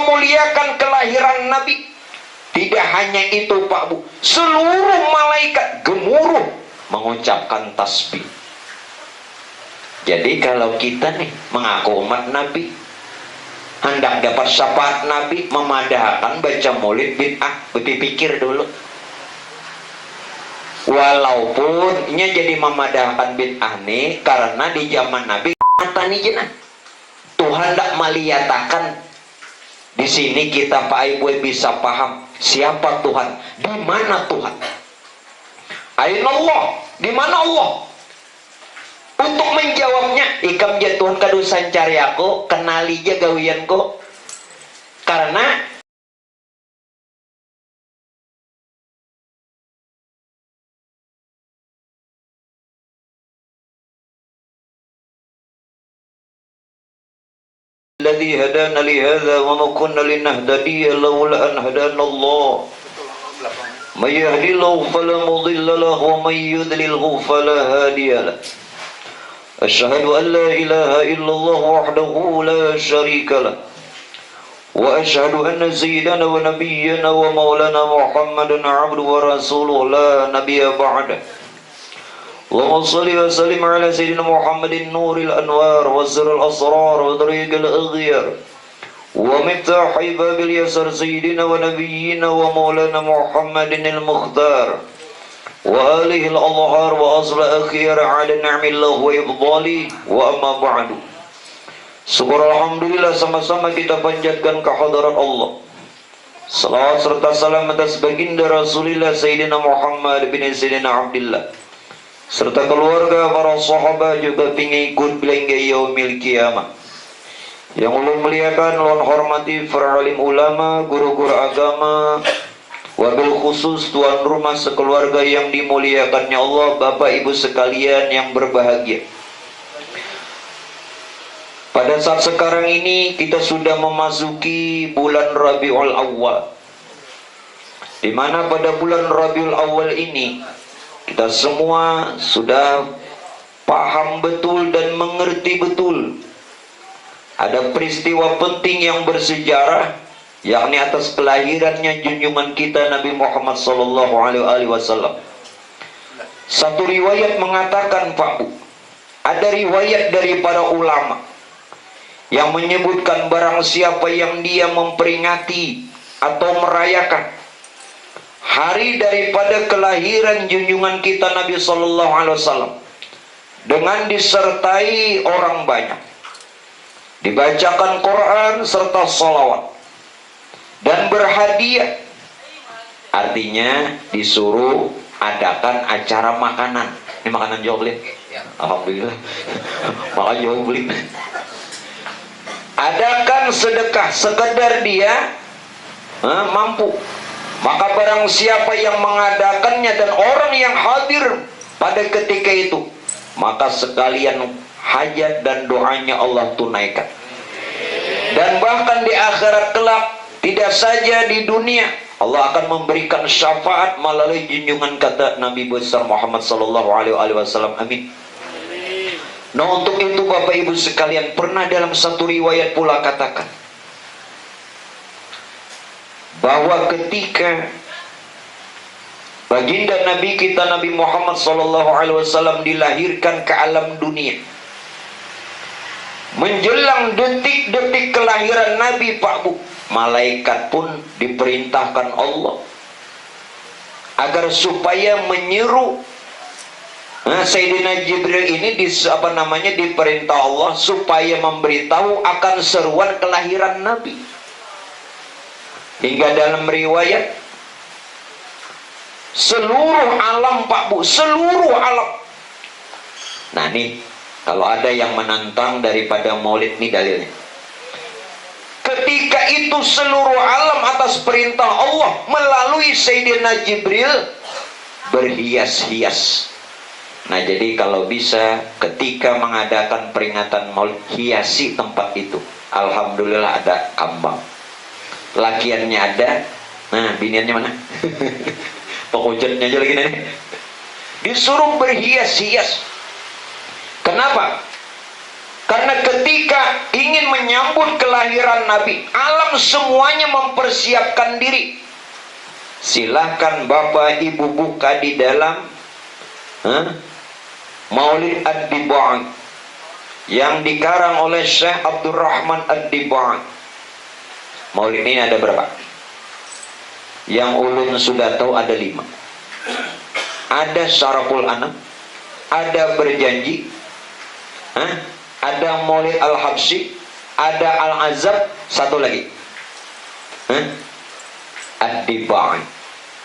memuliakan kelahiran Nabi. Tidak hanya itu Pak Bu, seluruh malaikat gemuruh mengucapkan tasbih. Jadi kalau kita nih mengaku umat Nabi, hendak dapat syafaat Nabi, memadahkan baca maulid bid'ah. Berpikir dulu. Walaupun nya jadi memadahkan bid'ah nih, karena di zaman Nabi tani jenah. Tuhan tidak meliatakan. Di sini kita Pak Ibu bisa paham siapa Tuhan, di mana Tuhan. Aina Allah, di mana Allah? Untuk menjawabnya, ikam ja Tuhan kadusan cari aku, kenali ja gawianku. Karena الذي هدانا لهذا وما كنا لنهتدي لولا أن هدانا الله من يهدي الله فلا مضل له ومن يضلله فلا هادي له أشهد أن لا إله إلا الله وحده لا شريك له وأشهد أن سيدنا ونبينا ومولانا محمدا عبده ورسوله لا نبي بعده اللهم صل وسلم على سيدنا محمد نور الأنوار وسر الأسرار وطريق الأغيار ومفتاح باب اليسر سيدنا ونبينا ومولانا محمد المختار وآله الأظهار وأصل أخيار على نعم الله وإفضاله وأما بعد. Syukur alhamdulillah sama-sama kita panjatkan kehadirat Allah. Salawat serta salam atas baginda Rasulullah Sayyidina Muhammad bin Sayyidina Abdullah serta keluarga para sahabat juga pengikut belengga yaumil kiamah. Yang ulun muliakan, ulun hormati para alim ulama, guru-guru agama, wabil khusus tuan rumah sekeluarga yang dimuliakannya Allah, Bapak Ibu sekalian yang berbahagia. Pada saat sekarang ini kita sudah memasuki bulan Rabiul Awal, di mana pada bulan Rabiul Awal ini kita semua sudah paham betul dan mengerti betul ada peristiwa penting yang bersejarah, yakni atas kelahirannya junjungan kita Nabi Muhammad SAW. Satu riwayat mengatakan Pak Bu, ada riwayat dari para ulama yang menyebutkan barang siapa yang dia memperingati atau merayakan hari daripada kelahiran junjungan kita Nabi SAW dengan disertai orang banyak, dibacakan Quran serta sholawat dan berhadiah, artinya disuruh adakan acara makanan. Ini makanan jauh alhamdulillah makan jauh beli. Adakan sedekah sekedar dia mampu. Maka barang siapa yang mengadakannya dan orang yang hadir pada ketika itu, maka sekalian hajat dan doanya Allah tunaikan. Dan bahkan di akhirat kelak, tidak saja di dunia, Allah akan memberikan syafaat melalui junjungan kata Nabi besar Muhammad SAW. Amin. Nah, untuk itu Bapak Ibu sekalian, pernah dalam satu riwayat pula katakan bahwa ketika baginda Nabi kita Nabi Muhammad SAW dilahirkan ke alam dunia, menjelang detik-detik kelahiran Nabi Pak Bu, malaikat pun diperintahkan Allah agar supaya menyeru Sayyidina Jibril ini diperintah Allah supaya memberitahu akan seruan kelahiran Nabi. Hingga dalam riwayat seluruh alam Pak Bu, seluruh alam. Nah nih, kalau ada yang menantang daripada maulid, nih dalilnya. Ketika itu seluruh alam atas perintah Allah melalui Sayyidina Jibril berhias-hias. Nah jadi kalau bisa ketika mengadakan peringatan maulid, hiasi tempat itu. Alhamdulillah ada kambang, lakiannya ada. Nah biniannya mana? Penghujannya aja lagi nih. Disuruh berhias-hias. Kenapa? Karena ketika ingin menyambut kelahiran Nabi, alam semuanya mempersiapkan diri. Silahkan Bapak Ibu buka di dalam Maulid Ad-Dibai yang dikarang oleh Syekh Abdurrahman Ad-Dibai. Maulid ini ada berapa? Yang ulun sudah tahu ada 5. Ada Syaraful Anam, ada Berjanji, ada Maulid Al-Habsyi, ada Al-Azab, satu lagi Ad-Dibai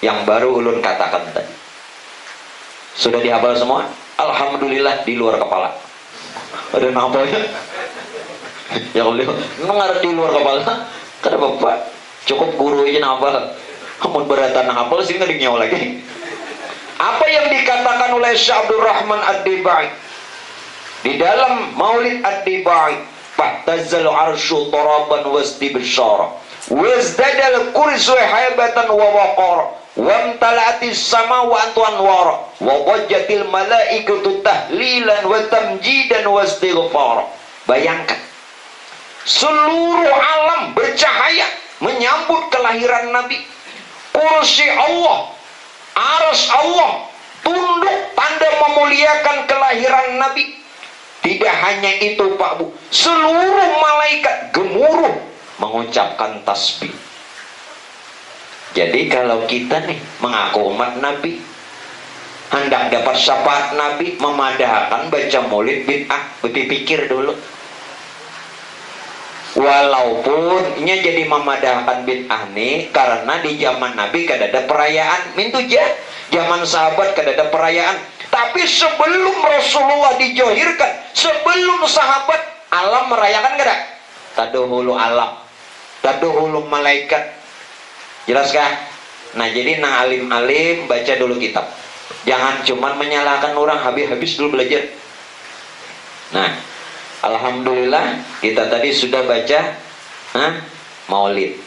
yang baru ulun katakan tadi. Sudah dihafal semua? Alhamdulillah, di luar kepala. Ada nafalnya? Ya Allah, ngerti di luar kepala. Kenapa Pak? Cukup guru aja nafal. Amun beratan nafal sih nggak nyawa lagi. Apa yang dikatakan oleh Syekh Abdurrahman Ad-Dibai di dalam Maulid Ad-Dibai, fahtazal arsyu taraban wastibsyara wazdadal kursu haibatan wa waqara wamtala'atis samawati anwara wa wajjatil malaikatu tahlilan wa tamjidan wastighfara. Bayangkan, seluruh alam bercahaya menyambut kelahiran Nabi. Kursi Allah, arsy Allah tunduk tanda memuliakan kelahiran Nabi. Tidak hanya itu Pak Bu, seluruh malaikat gemuruh mengucapkan tasbih. Jadi kalau kita nih mengaku umat Nabi, hendak dapat syafaat Nabi, memadahkan baca maulid bid'ah. Berpikir dulu. Walaupun nya jadi memadahkan bid'ah nih, karena di zaman Nabi kada ada perayaan mintuja, zaman sahabat kada ada perayaan. Tapi sebelum Rasulullah dijohirkan, sebelum sahabat, alam merayakan kada? Taduhulu alam, taduhulu malaikat. Jelaskah? Nah, jadi nang alim-alim baca dulu kitab. Jangan cuman menyalahkan orang, habis-habis dulu belajar. Nah, alhamdulillah kita tadi sudah baca Maulid.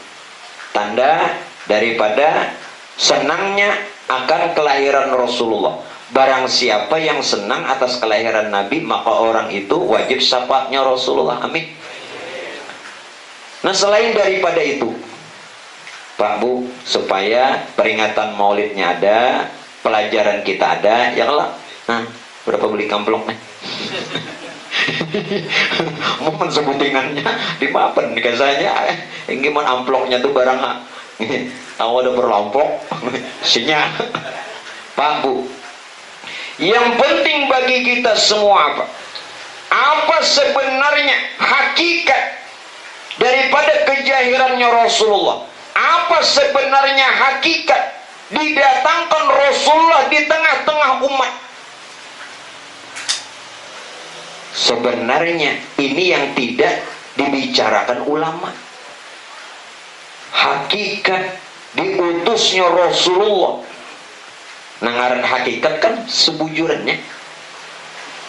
Tanda daripada senangnya akan kelahiran Rasulullah. Barang siapa yang senang atas kelahiran Nabi, maka orang itu wajib syafaatnya Rasulullah. Amin. Nah, selain daripada itu Pak Bu, supaya peringatan maulidnya ada, pelajaran kita ada, ya kalau berapa beli kamplong nih? Mau mensebutingannya di mapan kasanya, gimana amploknya tuh barang tahu ada berlompok sinya. Pak Bu, yang penting bagi kita semua apa? Apa sebenarnya hakikat daripada kejahirannya Rasulullah? Apa sebenarnya hakikat didatangkan Rasulullah di tengah-tengah umat? Sebenarnya ini yang tidak dibicarakan ulama. Hakikat diutusnya Rasulullah. Nangaran hakikat kan sebujurannya.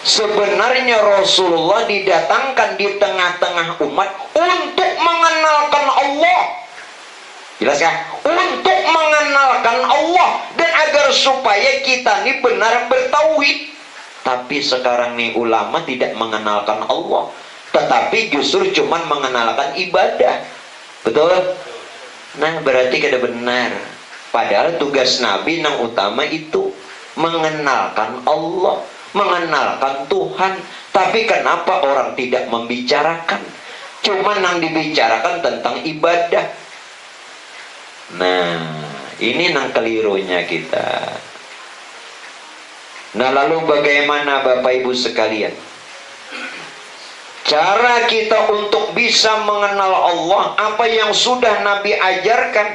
Sebenarnya Rasulullah didatangkan di tengah-tengah umat untuk mengenalkan Allah. Jelas ya? Untuk mengenalkan Allah dan agar supaya kita ini benar bertauhid. Tapi sekarang nih ulama tidak mengenalkan Allah, tetapi justru cuman mengenalkan ibadah. Betul? Nah, berarti kada benar. Padahal tugas Nabi yang utama itu mengenalkan Allah, mengenalkan Tuhan. Tapi kenapa orang tidak membicarakan? Cuman yang dibicarakan tentang ibadah. Nah, ini nang kelirunya kita. Nah, lalu bagaimana Bapak Ibu sekalian? Cara kita untuk bisa mengenal Allah, apa yang sudah Nabi ajarkan,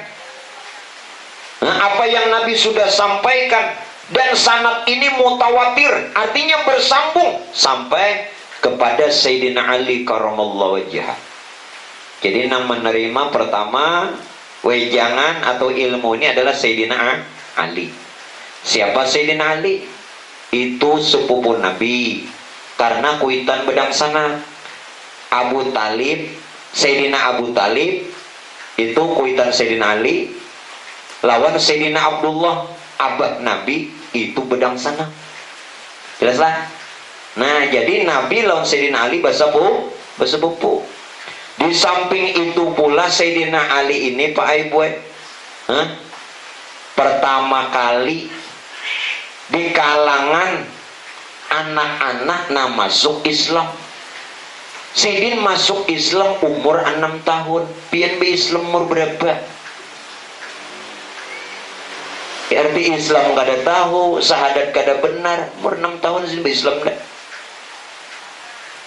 apa yang Nabi sudah sampaikan, dan sanad ini mutawatir, artinya bersambung sampai kepada Sayyidina Ali karramallahu wajhah. Jadi yang menerima pertama wejangan atau ilmu ini adalah Sayyidina Ali. Siapa Sayyidina Ali? Itu sepupu Nabi, karena kuitan bedang sana. Abu Talib, Sayyidina Abu Talib itu kuitan Sayyidina Ali, lawan Sayyidina Abdullah abah Nabi itu bedang sana. Jelaslah? Nah, jadi Nabi lawan Sayyidina Ali bersepupu. Di samping itu pula Sayyidina Ali ini Pak Ibu, pertama kali di kalangan anak-anak masuk Islam. Sayyidin masuk Islam umur 6 tahun. Pian be Islam umur berapa? Arti Islam kada tahu, syahadat kada benar, umur 6 tahun sih Islam dah.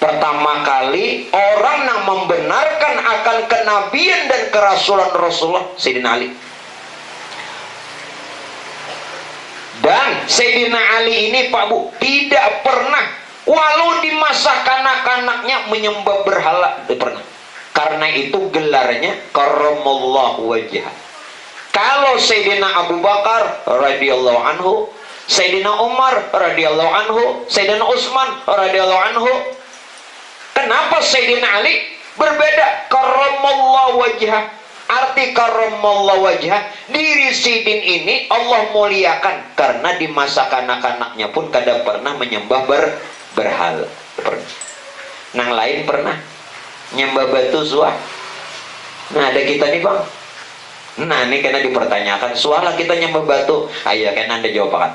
Pertama kali orang yang membenarkan akan kenabian dan kerasulan Rasulullah Sayyidina Ali. Dan Sayyidina Ali ini Pak Bu tidak pernah, walau di masa kanak-kanaknya menyembah berhala, tidak pernah. Karena itu gelarnya karramallahu wajhah. Kalau Sayyidina Abu Bakar radhiyallahu anhu, Sayyidina Umar radhiyallahu anhu, Sayyidina Utsman radhiyallahu anhu, kenapa Sayyidina Ali berbeda? Karramallahu wajhah. Arti karramallahu wajhah, diri Sayyidin ini Allah muliakan karena di masa kanak-kanaknya pun kada pernah menyembah berhala. Nang lain pernah nyembah batu suah. Nah, ada kita nih Bang. Nah, ini karena dipertanyakan, soalnya kita nyembah batu. Ayo, kena Anda jawab kan?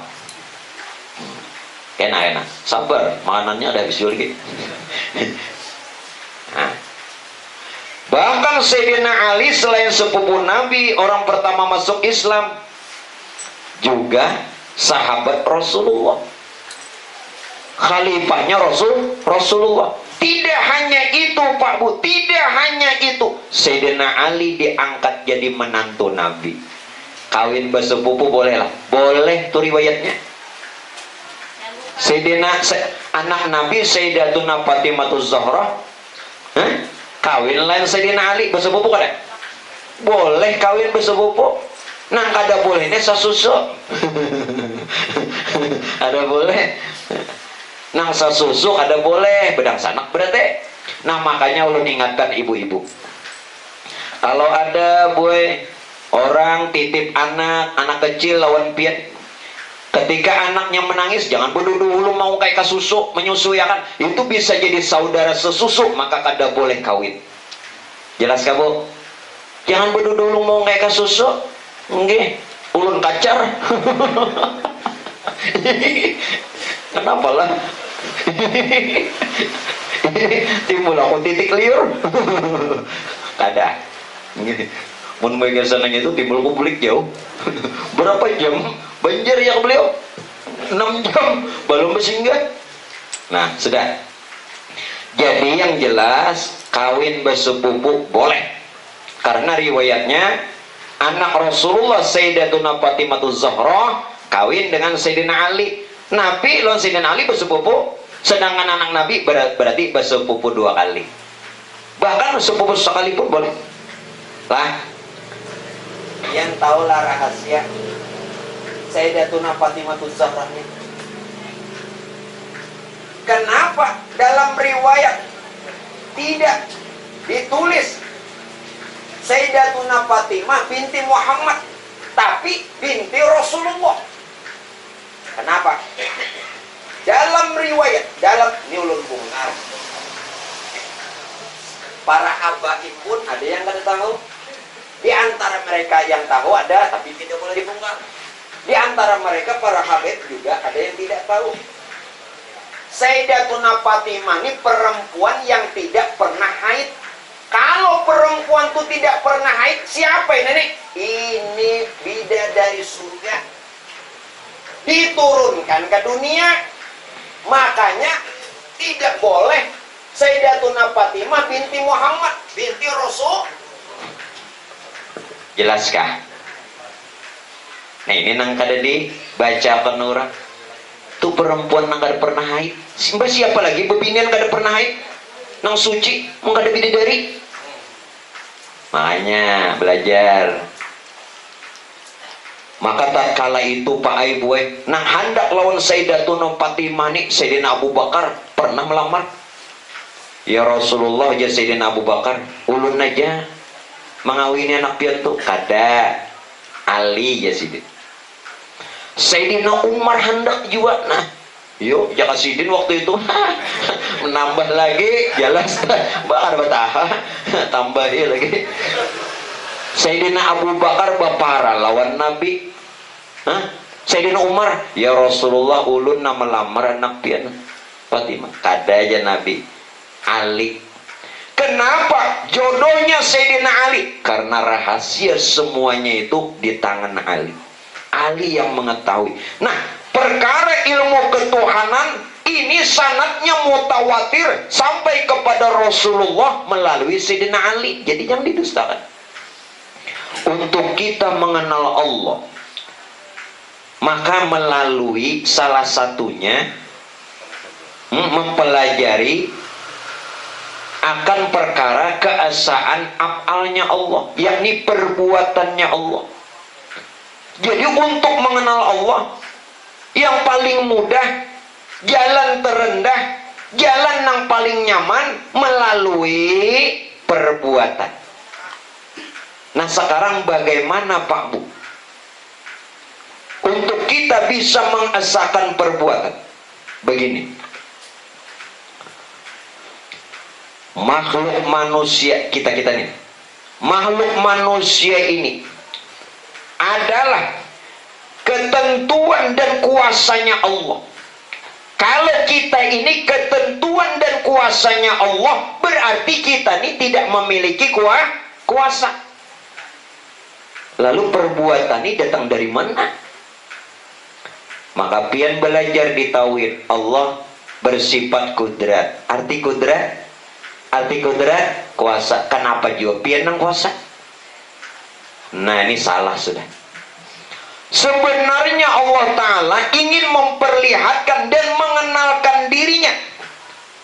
Kena. Sabar, makanannya ada habis dulu lagi. Nah. Bahkan Sayyidina Ali selain sepupu Nabi, orang pertama masuk Islam, juga sahabat Rasulullah. Khalifahnya Rasulullah. Tidak hanya itu Pak Bu, tidak hanya itu. Sayyidina Ali diangkat jadi menantu Nabi. Kawin bersepupu boleh lah, boleh tuh riwayatnya. Anak Nabi Sayyidatuna Fatimahuz Zahra, kawin lain Sayyidina Ali bersepupu kan? Boleh kawin bersepupu. Nang kada boleh ini sasusu. Ada boleh. Nang sasusu kada boleh, bedang sanak berarti. Nah, makanya ulun ingatkan ibu-ibu. Kalau ada orang titip anak kecil lawan pian, ketika anaknya menangis jangan dulu mau kayak kasusu menyusui kan, itu bisa jadi saudara sesusu, maka kada boleh kawin. Jelas kamu? Jangan dulu mau kayak kasusu. Nggih, ulun kacar. Kenapa lah? Timbul aku titik liur. Kada. Mun mereka sananya itu timbul publik jauh. Berapa jam? Banjir ya beliau 6 jam belum bersinggah. Nah, sudah. Jadi yang jelas kawin bersepupu boleh. Karena riwayatnya anak Rasulullah Sayyidatuna Fatimahuz Zahra kawin dengan Sayyidina Ali. Nabi lawan Sayyidina Ali bersepupu, sedangkan anak Nabi berarti bersepupu 2 kali. Bahkan sepupu sekali pun boleh. Lah, yang tahulah rahasia Sayyidatuna Fatimahuz Zahra ini. Kenapa dalam riwayat tidak ditulis Sayyidatuna Fatimah binti Muhammad, tapi binti Rasulullah? Kenapa? Dalam riwayat, ini ulun bongkar. Para habaib pun ada yang tidak tahu. Di antara mereka yang tahu ada, tapi tidak boleh dibongkar. Di antara mereka para habaib juga ada yang tidak tahu. Sayyidatuna Fatimah ini perempuan yang tidak pernah haid. Kalau perempuan itu tidak pernah haid, siapa ini? Ini bidadari surga. Diturunkan ke dunia. Makanya tidak boleh Sayyidatuna Fatimah binti Muhammad binti Rasul. Jelaskah? Nah, ini nang kada dibacakan orang. Tuh perempuan nang kada pernah haid. Siapa lagi bebinian kada pernah haid? Nang suci, mau kada bidadari. Makanya belajar. Maka tak kala itu Pak Ibu nang hendak lawan Sayyidatuna Fatimah ni, Sayyidina Abu Bakar pernah melamar. Ya Rasulullah, ya Sayyidina Abu Bakar, ulun aja mengawini anak pian tu. Kada. Ali ya Sayyidina Umar hendak juga. Nah, Yuk, jangan sidin waktu itu menambah lagi, jelas bakar betah tambahin lagi. Sayyidina Abu Bakar bapara lawan Nabi. Sayyidina Umar, ya Rasulullah ulun nama lamar anak pian Fatimah. Kada aja Nabi. Ali. Kenapa jodohnya Sayyidina Ali? Karena rahasia semuanya itu di tangan Ali. Ali yang mengetahui. Nah, perkara ilmu ketuhanan ini sanadnya mutawatir sampai kepada Rasulullah melalui Sayyidina Ali. Jadi jangan didustakan. Untuk kita mengenal Allah, maka melalui salah satunya mempelajari akan perkara keesaan af'alnya Allah, yakni perbuatannya Allah. Jadi untuk mengenal Allah, yang paling mudah, jalan terendah, jalan yang paling nyaman melalui perbuatan. Nah sekarang bagaimana Pak Bu untuk kita bisa mengesahkan perbuatan? Begini, makhluk manusia kita nih, makhluk manusia ini adalah ketentuan dan kuasanya Allah. Kalau kita ini ketentuan dan kuasanya Allah, berarti kita ini tidak memiliki kuasa. Lalu perbuatan ini datang dari mana? Maka pian belajar di tauhid. Allah bersifat kudrat. Arti kudrat? Arti kudrat kuasa. Kenapa juga pian nang kuasa? Nah ini salah sudah. Sebenarnya Allah Ta'ala ingin memperlihatkan dan mengenalkan dirinya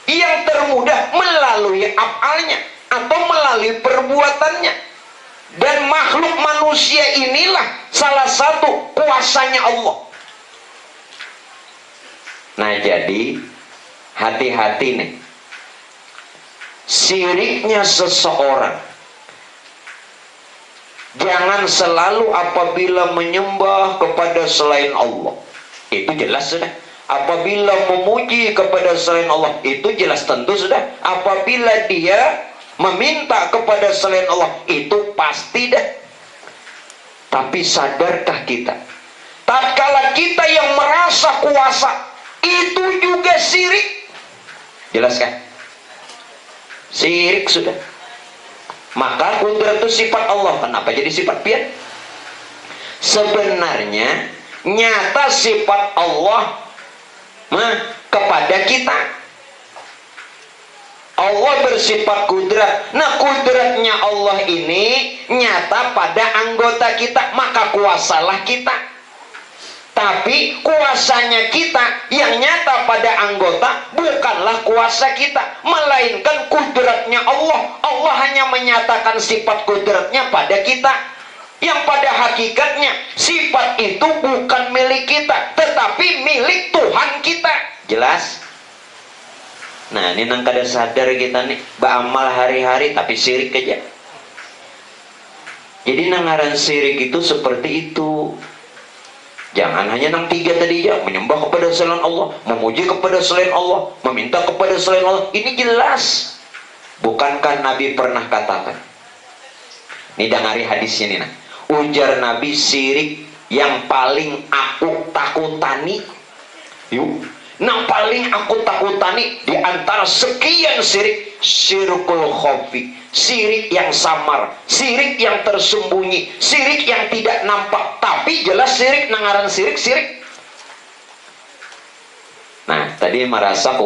yang termudah melalui af'alnya atau melalui perbuatannya. Dan makhluk manusia inilah salah satu kuasanya Allah. Nah jadi hati-hati nih, siriknya seseorang jangan selalu apabila menyembah kepada selain Allah, itu jelas sudah. Apabila memuji kepada selain Allah, itu jelas tentu sudah. Apabila dia meminta kepada selain Allah, itu pasti dah. Tapi sadarkah kita, tatkala kita yang merasa kuasa, itu juga syirik? Jelas kan? Syirik sudah. Maka kudrat itu sifat Allah. Kenapa jadi sifat pian? Sebenarnya nyata sifat Allah kepada kita. Allah bersifat kudrat. Nah kudratnya Allah ini nyata pada anggota kita, maka kuasalah kita. Tapi kuasanya kita yang nyata pada anggota bukanlah kuasa kita, melainkan kudratnya Allah. Allah hanya menyatakan sifat kudratnya pada kita, yang pada hakikatnya sifat itu bukan milik kita, tetapi milik Tuhan kita. Jelas? Nah ini nang kada sadar kita nih, beramal hari-hari tapi syirik aja. Jadi nangaran syirik itu seperti itu. Jangan hanya nang tiga tadi ya, menyembah kepada selain Allah, memuji kepada selain Allah, meminta kepada selain Allah. Ini jelas. Bukankah Nabi pernah katakan? Ini dengari hadisnya nih. Nah. Ujar Nabi, syirik yang paling aku takutani. Yuk. Yang paling aku takutani di antara sekian syirik, syirkul khafi, syirik yang samar, syirik yang tersembunyi, syirik yang tidak nampak, tapi jelas syirik, nangaran syirik. Nah, tadi merasa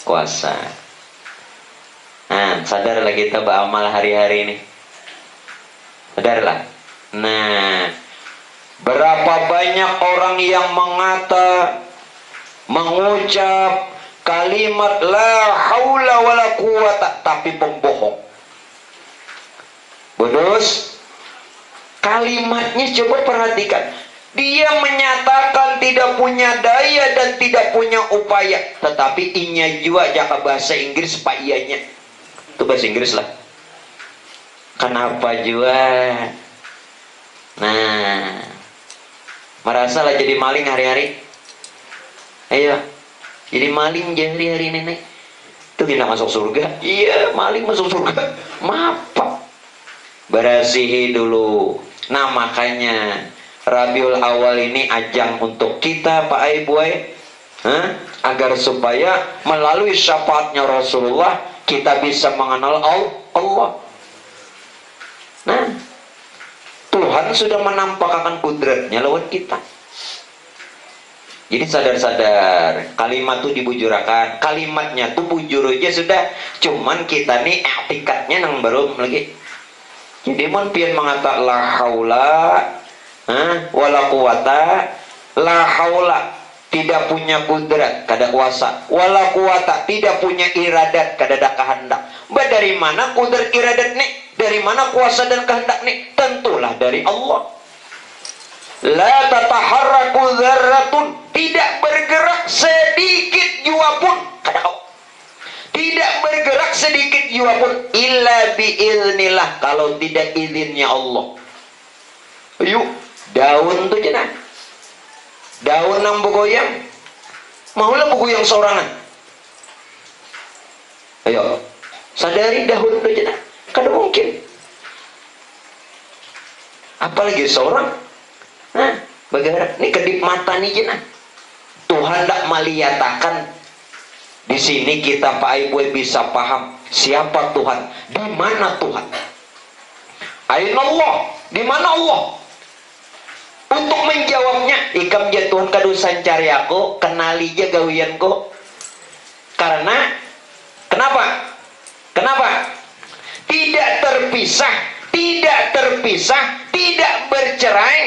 kuasa. Nah, sadarlah kita beramal hari-hari ini. Sadarlah. Nah, berapa banyak orang yang mengucap kalimat la haula wala quwata tapi pembohong. Bodos, kalimatnya coba perhatikan. Dia menyatakan tidak punya daya dan tidak punya upaya, tetapi inya juga jaka bahasa Inggris pak ianya. Itu bahasa Inggris lah. Kenapa juga? Nah, merasa lah jadi maling hari-hari. Ayo, Jadi maling jadi hari nenek itu tidak masuk surga. Iya, maling masuk surga. Mapa berasihi dulu. Nah makanya Rabiul Awal ini ajang untuk kita Pak Aibuai, agar supaya melalui syafaatnya Rasulullah kita bisa mengenal Allah. Nah, Tuhan sudah menampakkan kudratnya lewat kita. Jadi sadar-sadar kalimat itu dibujurakan, kalimatnya tuh bujur aja sudah, cuman kita nih etikatnya nang belum lagi. Jadi mon pian mengatakan la haula wala quwata, la haula tidak punya kudrat kada kuasa, wala quwata tidak punya iradat kada ada kehendak. Dari mana kudrat iradat nih? Dari mana kuasa dan kehendak nih? Tentulah dari Allah. La tataharraku dzarratun, tidak bergerak sedikit jua pun kada kau. Tidak bergerak sedikit jua pun illa biiznillah, kalau tidak izinnya Allah. Ayo, daun tuh jenah. Daun nang begoyang. Maulah begoyang sorangan. Ayo, sadari daun tuh jenah. Kada mungkin. Apalagi seorang. Nah, bagaimana? Ini kedip mata nih jenah. Tuhan tak meliatakan. Di sini kita Pak Ibu bisa paham siapa Tuhan, di mana Tuhan. Aina Allah, di mana Allah? Untuk menjawabnya, ikam je Tuhan kadusan cari aku, kenali je gawianku. Karena kenapa? Kenapa? Tidak terpisah, tidak bercerai.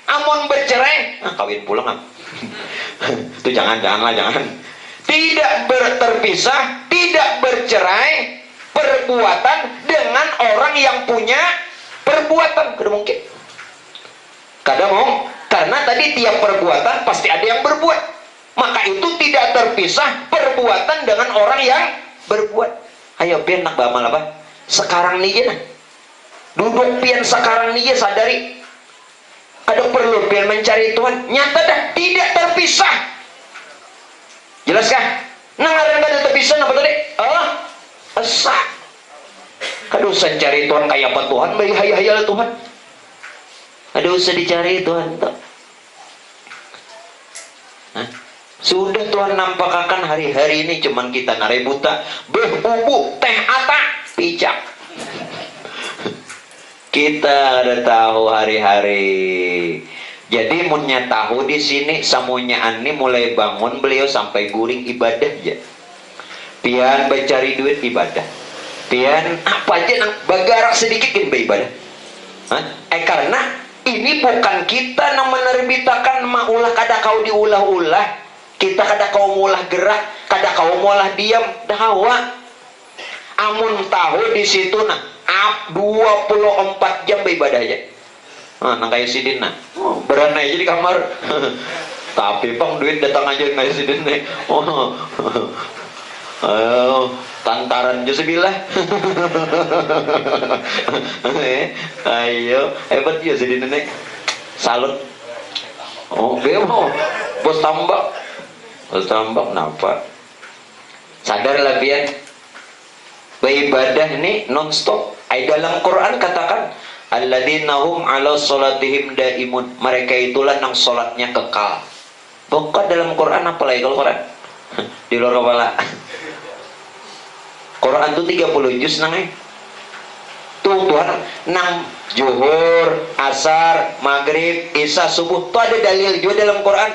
Amun bercerai, kawin pulang itu janganlah. Tidak terpisah, tidak bercerai perbuatan dengan orang yang punya perbuatan. Kada mungkin. Kada mau, karena tadi tiap perbuatan pasti ada yang berbuat. Maka itu tidak terpisah perbuatan dengan orang yang berbuat. Ayo pian nak bamal apa? Sekarang nih nah. Duduk pian sekarang nih sadari. Ada perlu pian mencari Tuhan. Nyata dah tidak terpisah. Jelaskah? Nah ngaran kada terpisah apa tadi? Asa. Kada usah cari Tuhan kayak apa Tuhan, bayi hayal Tuhan. Ada usah dicari Tuhan tak. Sudah Tuhan nampakkan hari-hari ini cuman kita narai buta, bubuk teh ata pijak. Kita ada tahu hari-hari. Jadi munnya tahu di sini samunya ani mulai bangun beliau sampai guring ibadah aja. Pian mencari duit ibadah. Pian apa aja nang bagarak sedikit kan beribadah. Karena ini bukan kita nang menerbitakan maulah kada kau diulah-ulah. Kita kada kau mulah gerak, kada kau mulah diam, dahawa. Amun tahu di situ nah 24 jam beribadah aja. Nang kayak sidin nah. Beranai aja di kamar. Tapi bang duit datang aja kayak sidin nih. Tantaran je sebilah. Ayo, hebat ya sidin nenek. Salut. Bemo. Bos tambak napa? Sadarlah pian. Beribadah ini non-stop. Dalam Quran katakan alladzina hum ala salatihim daimun, mereka itulah nang salatnya kekal. Bukan dalam Quran apa lagi kalau Quran? Di luar kepala. Quran itu 30 juz nang tuh Tuhan nang zuhur, asar, maghrib, isya, subuh tuh ada dalil juga dalam Quran.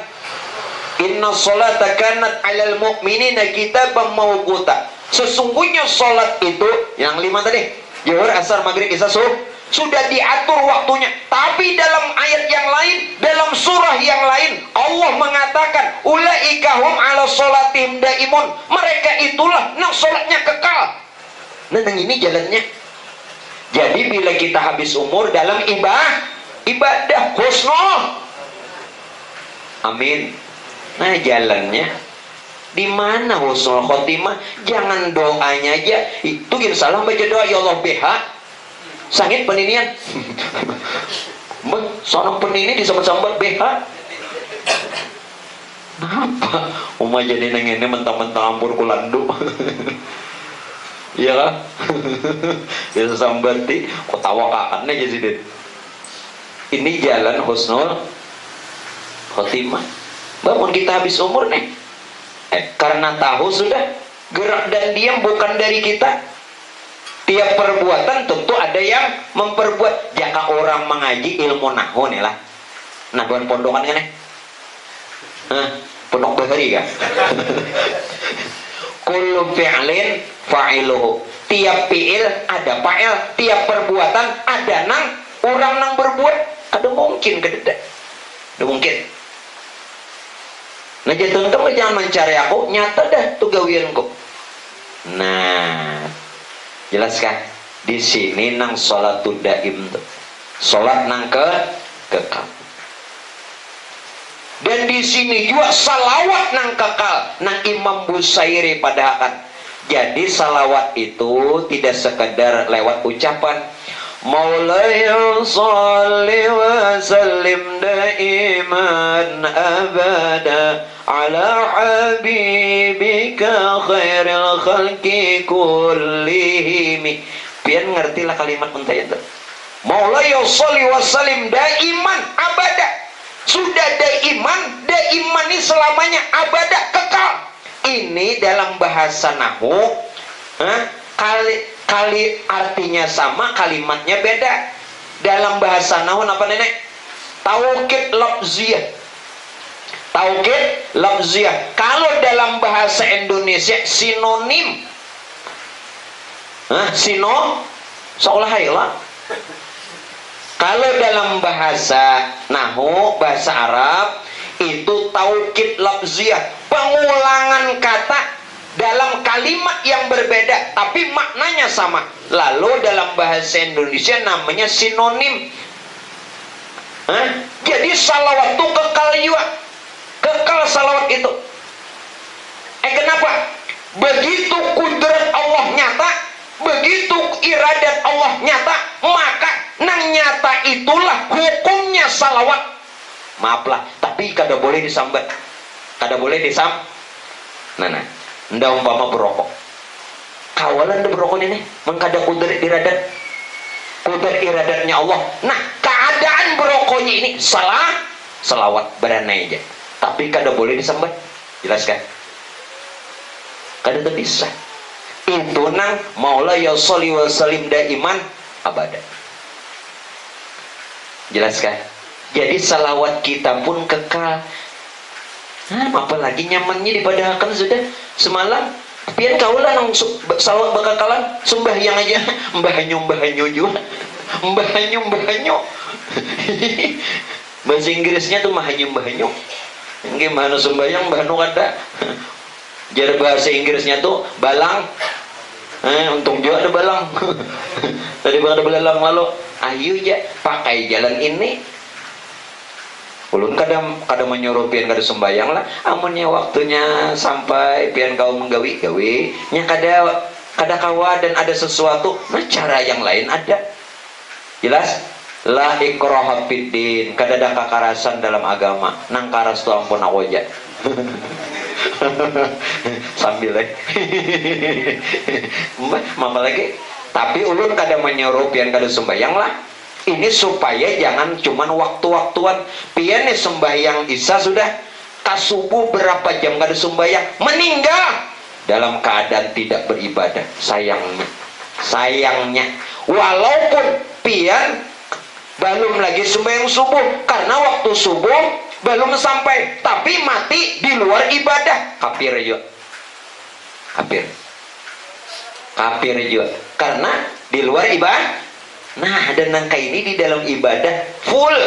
Inna sholata kanat 'alal mu'minina kitaban mawquta. Sesungguhnya sholat itu yang 5 tadi, zuhur, asar, maghrib, isya, subuh, sudah diatur waktunya. Tapi dalam ayat yang lain, dalam surah yang lain, Allah mengatakan ulaika hum ala sholatim daimun, mereka itulah nang sholatnya kekal. Nah ini jalannya. Jadi bila kita habis umur dalam ibadah husnul, amin. Nah jalannya di mana husnul khotimah? Jangan doanya aja. Itu gini salah baca doa ya Allah BH. Sangit peninian. Seorang penini disambat-sambat BH. Apa? Uma jadi neng ini mentang-mentang ampur kulandu. Iya kan? Biasa sambanti, kok tawakan aja sih Dit. Ini jalan husnul khotimah. Bangun kita habis umur nih. Karena tahu sudah gerak dan diam bukan dari kita. Tiap perbuatan tentu ada yang memperbuat. Jika orang mengaji ilmu nahwu nih lah. Nah, bukan pondokan kan nih? Pondok bahari kan? Kullu fi'lin fa'iluhu. Tiap fi'il ada fa'il, tiap perbuatan ada nang orang nang berbuat. Ada mungkin kededa. Ada mungkin. Nah, jadi teman-teman jangan mencari aku, nyata dah tuh gawianku. Nah, jelaskan di sini nang sholatul daim tuh. Sholat nang kekal. Dan di sini juga salawat nang kekal, nang Imam Busairi pada akan. Jadi salawat itu tidak sekedar lewat ucapan. Maulaya salli wa sallim daiman abada ala habibika khairil khalqi kullihim. Pian ngertilah kalimat mentaya itu. Maulaya salli wa sallim daiman abada. Sudah daiman ini selamanya abada kekal. Ini dalam bahasa nahwu kali artinya sama, kalimatnya beda. Dalam bahasa nahwu apa nenek? Taukid lafziyah. Taukid lafziyah. Kalau dalam bahasa Indonesia sinonim. Seolah hayla. Kalau dalam bahasa nahwu, bahasa Arab itu taukid lafziyah, pengulangan kata dalam kalimat yang berbeda tapi maknanya sama. Lalu dalam bahasa Indonesia namanya sinonim. Jadi salawat itu kekal juga. Kekal salawat itu. Kenapa? Begitu kudrat Allah nyata, begitu iradat Allah nyata, maka nang nyata itulah hukumnya salawat. Maaflah, tapi kada boleh disambat. Kada boleh Nah, ndak umpama berokok. Kawalan ndak berokok ini, mengkada kudrat iradat. Kudrat iradatnya Allah. Nah, keadaan berokoknya ini salah, salawat beranai aja. Tapi kada boleh disambat. Jelaskan? Kada bisa. Itu nang maula ya sholli wa salim daiman abada. Jelaskan? Jadi salawat kita pun kekal. Apalagi nyamannya dipadakan sudah semalam. Pian kaulah nang salawat bakakalan sembahyang aja. Mbah-hanyu juga. Mbah-hanyu. Bahasa Inggrisnya tuh mbah-hanyu. Gimana sembahyang mbah nu kada. Jadi bahasa Inggrisnya tuh balang. Untung juga ada balang. Tadi bang ada belalang lalu. Ayo ya pakai jalan ini. Ulun kadang menyuruh pian kada sembayang lah. Amunnya waktunya sampai pian kau menggawi nya kada kawa dan ada sesuatu. Nah cara yang lain ada. Jelas? La ikraha fiddin. Kada ada kekerasan dalam agama. Nang karas tu ampun aku aja. Sambil mama lagi. Tapi ulun kada menyuruh pian kada sembayang lah. Ini supaya jangan cuman waktu-waktuan. Pian sembahyang isya sudah kasubuh berapa jam kada sembahyang, meninggal dalam keadaan tidak beribadah. Sayangnya walaupun pian belum lagi sembahyang subuh, karena waktu subuh belum sampai, tapi mati di luar ibadah, kafir juga. Kafir juga karena di luar ibadah. Nah, dan nangka ini di dalam ibadah full,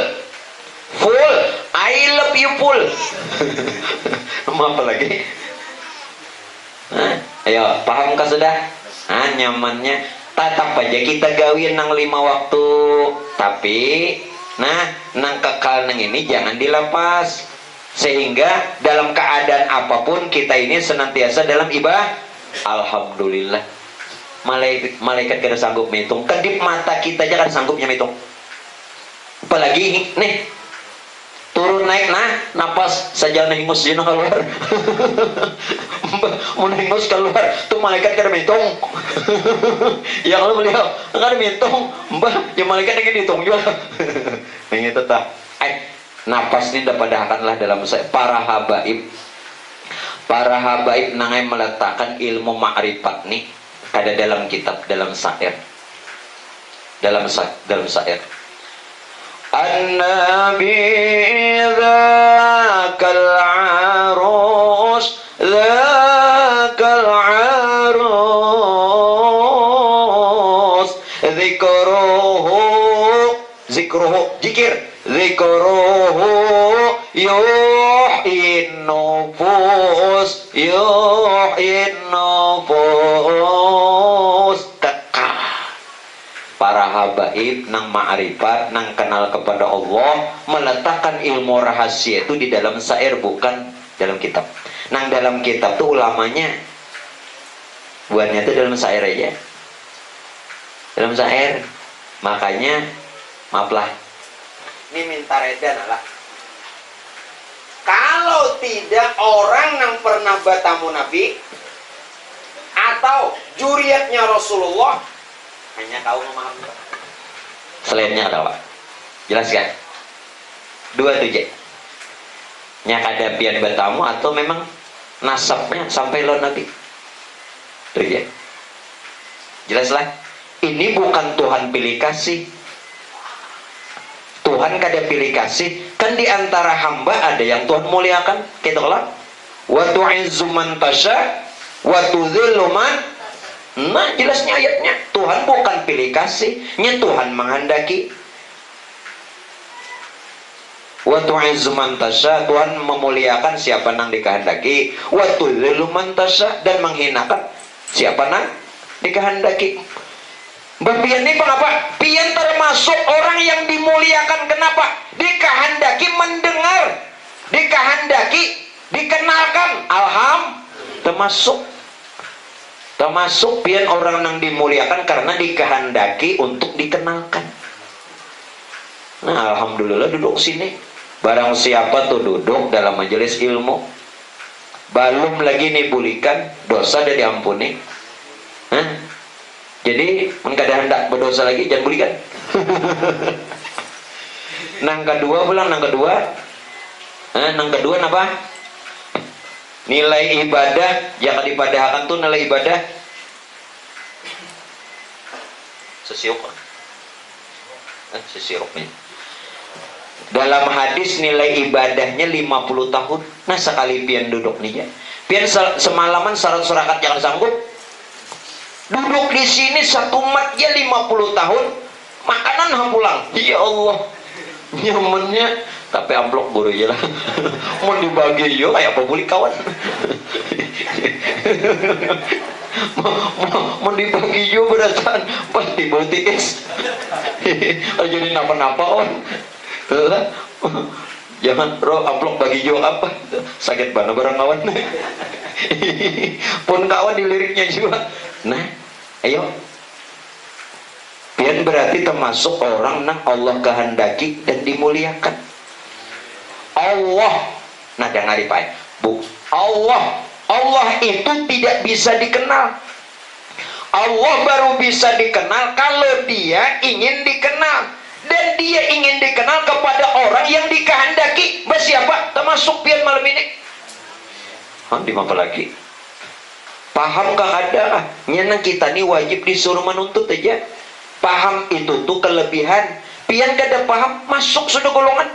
I love you full. Apa lagi? Ayo, pahamkah sudah? Nyamannya. Tetap aja kita gawin nang 5 waktu, tapi nang kekal nang ini jangan dilepas, sehingga dalam keadaan apapun kita ini senantiasa dalam ibadah. Alhamdulillah. Malaikat kada sanggup menghitung. Kedip mata kita aja kada sanggupnya menghitung. Apalagi nih turun naik napas saja nengos jina keluar. Mau nengos keluar tuh malaikat kada mintung. Ya kalau beliau kada mintung, mbah ya malaikat ingin dihitung juga. Ini tetap napas ini dapadakanlah dalam para habaib nangai meletakkan ilmu ma'rifat nih ada dalam kitab, dalam syair, dalam syair. An-Nabi dzakal arus dzakal arus zikruhu zikir zikruhu yuhin nufus para habaib nang ma'rifat nang kenal kepada Allah meletakkan ilmu rahasia itu di dalam syair, bukan dalam kitab. Nang dalam kitab tuh ulamanya buatnya tuh dalam syair aja, dalam syair. Makanya maaflah ini minta redan lah, kalau tidak orang yang pernah bertemu Nabi atau juriatnya Rasulullah hanya kau memahami. Selainnya ada Pak? Jelaskan. Dua tuh je. Nya kada pian bertamu atau memang nasabnya sampai lo Nabi. Tuh je. Jelaslah. Ini bukan Tuhan pilih kasih. Tuhan kada pilih kasih. Kan di antara hamba ada yang Tuhan muliakan. Gitu lah. Wa tu'izzu man tasya wa tudhillu man. Nah jelasnya ayatnya, Tuhan bukan pilih kasihnya, Tuhan menghendaki. Wa tu'izzu man tasya, Tuhan memuliakan siapa nang dikehendaki. Wa tudhillu man tasya, dan menghinakan siapa nang dikehendaki. Mbah pian ini kenapa? Pian termasuk orang yang dimuliakan. Kenapa? Dikehendaki mendengar, dikehendaki dikenalkan. Termasuk pian orang yang dimuliakan karena dikehendaki untuk dikenalkan. Nah alhamdulillah duduk sini. Barang siapa tuh duduk dalam majelis ilmu, belum lagi nih bulikan, dosa udah diampuni. Jadi kada hendak berdosa lagi, jangan bulikan. Nang kedua apa? Nilai ibadah yang dipadahkan tuh nilai ibadah sesirupnya. Dalam hadis nilai ibadahnya 50 tahun. Nah sekali pian duduk nih ya. Pian semalaman syarat surakat jangan sanggup. Duduk di sini satu mat ya 50 tahun. Makanan pulang. Ya Allah. Nyamannya tapi amplop buru aja lah. Mau dibagi yo kayak apa boleh kawan. Mau dibagi yo beratan pas dibagi es. Jadi napa-napa on. Jangan roh amplop bagi yo apa sakit banget barang kawan. Pun kawan di liriknya juga. Nah, ayo. Pian berarti termasuk orang yang Allah kehendaki dan dimuliakan. Allah, nah dengar Pak Bu, Allah itu tidak bisa dikenal. Allah baru bisa dikenal kalau dia ingin dikenal, dan dia ingin dikenal kepada orang yang dikehendaki. Siapa? Termasuk pian malam ini. Di apa lagi? Paham kah ada? Nyenang kita nih wajib disuruh menuntut aja. Paham itu tuh kelebihan. Pian kada paham masuk sudah golongan.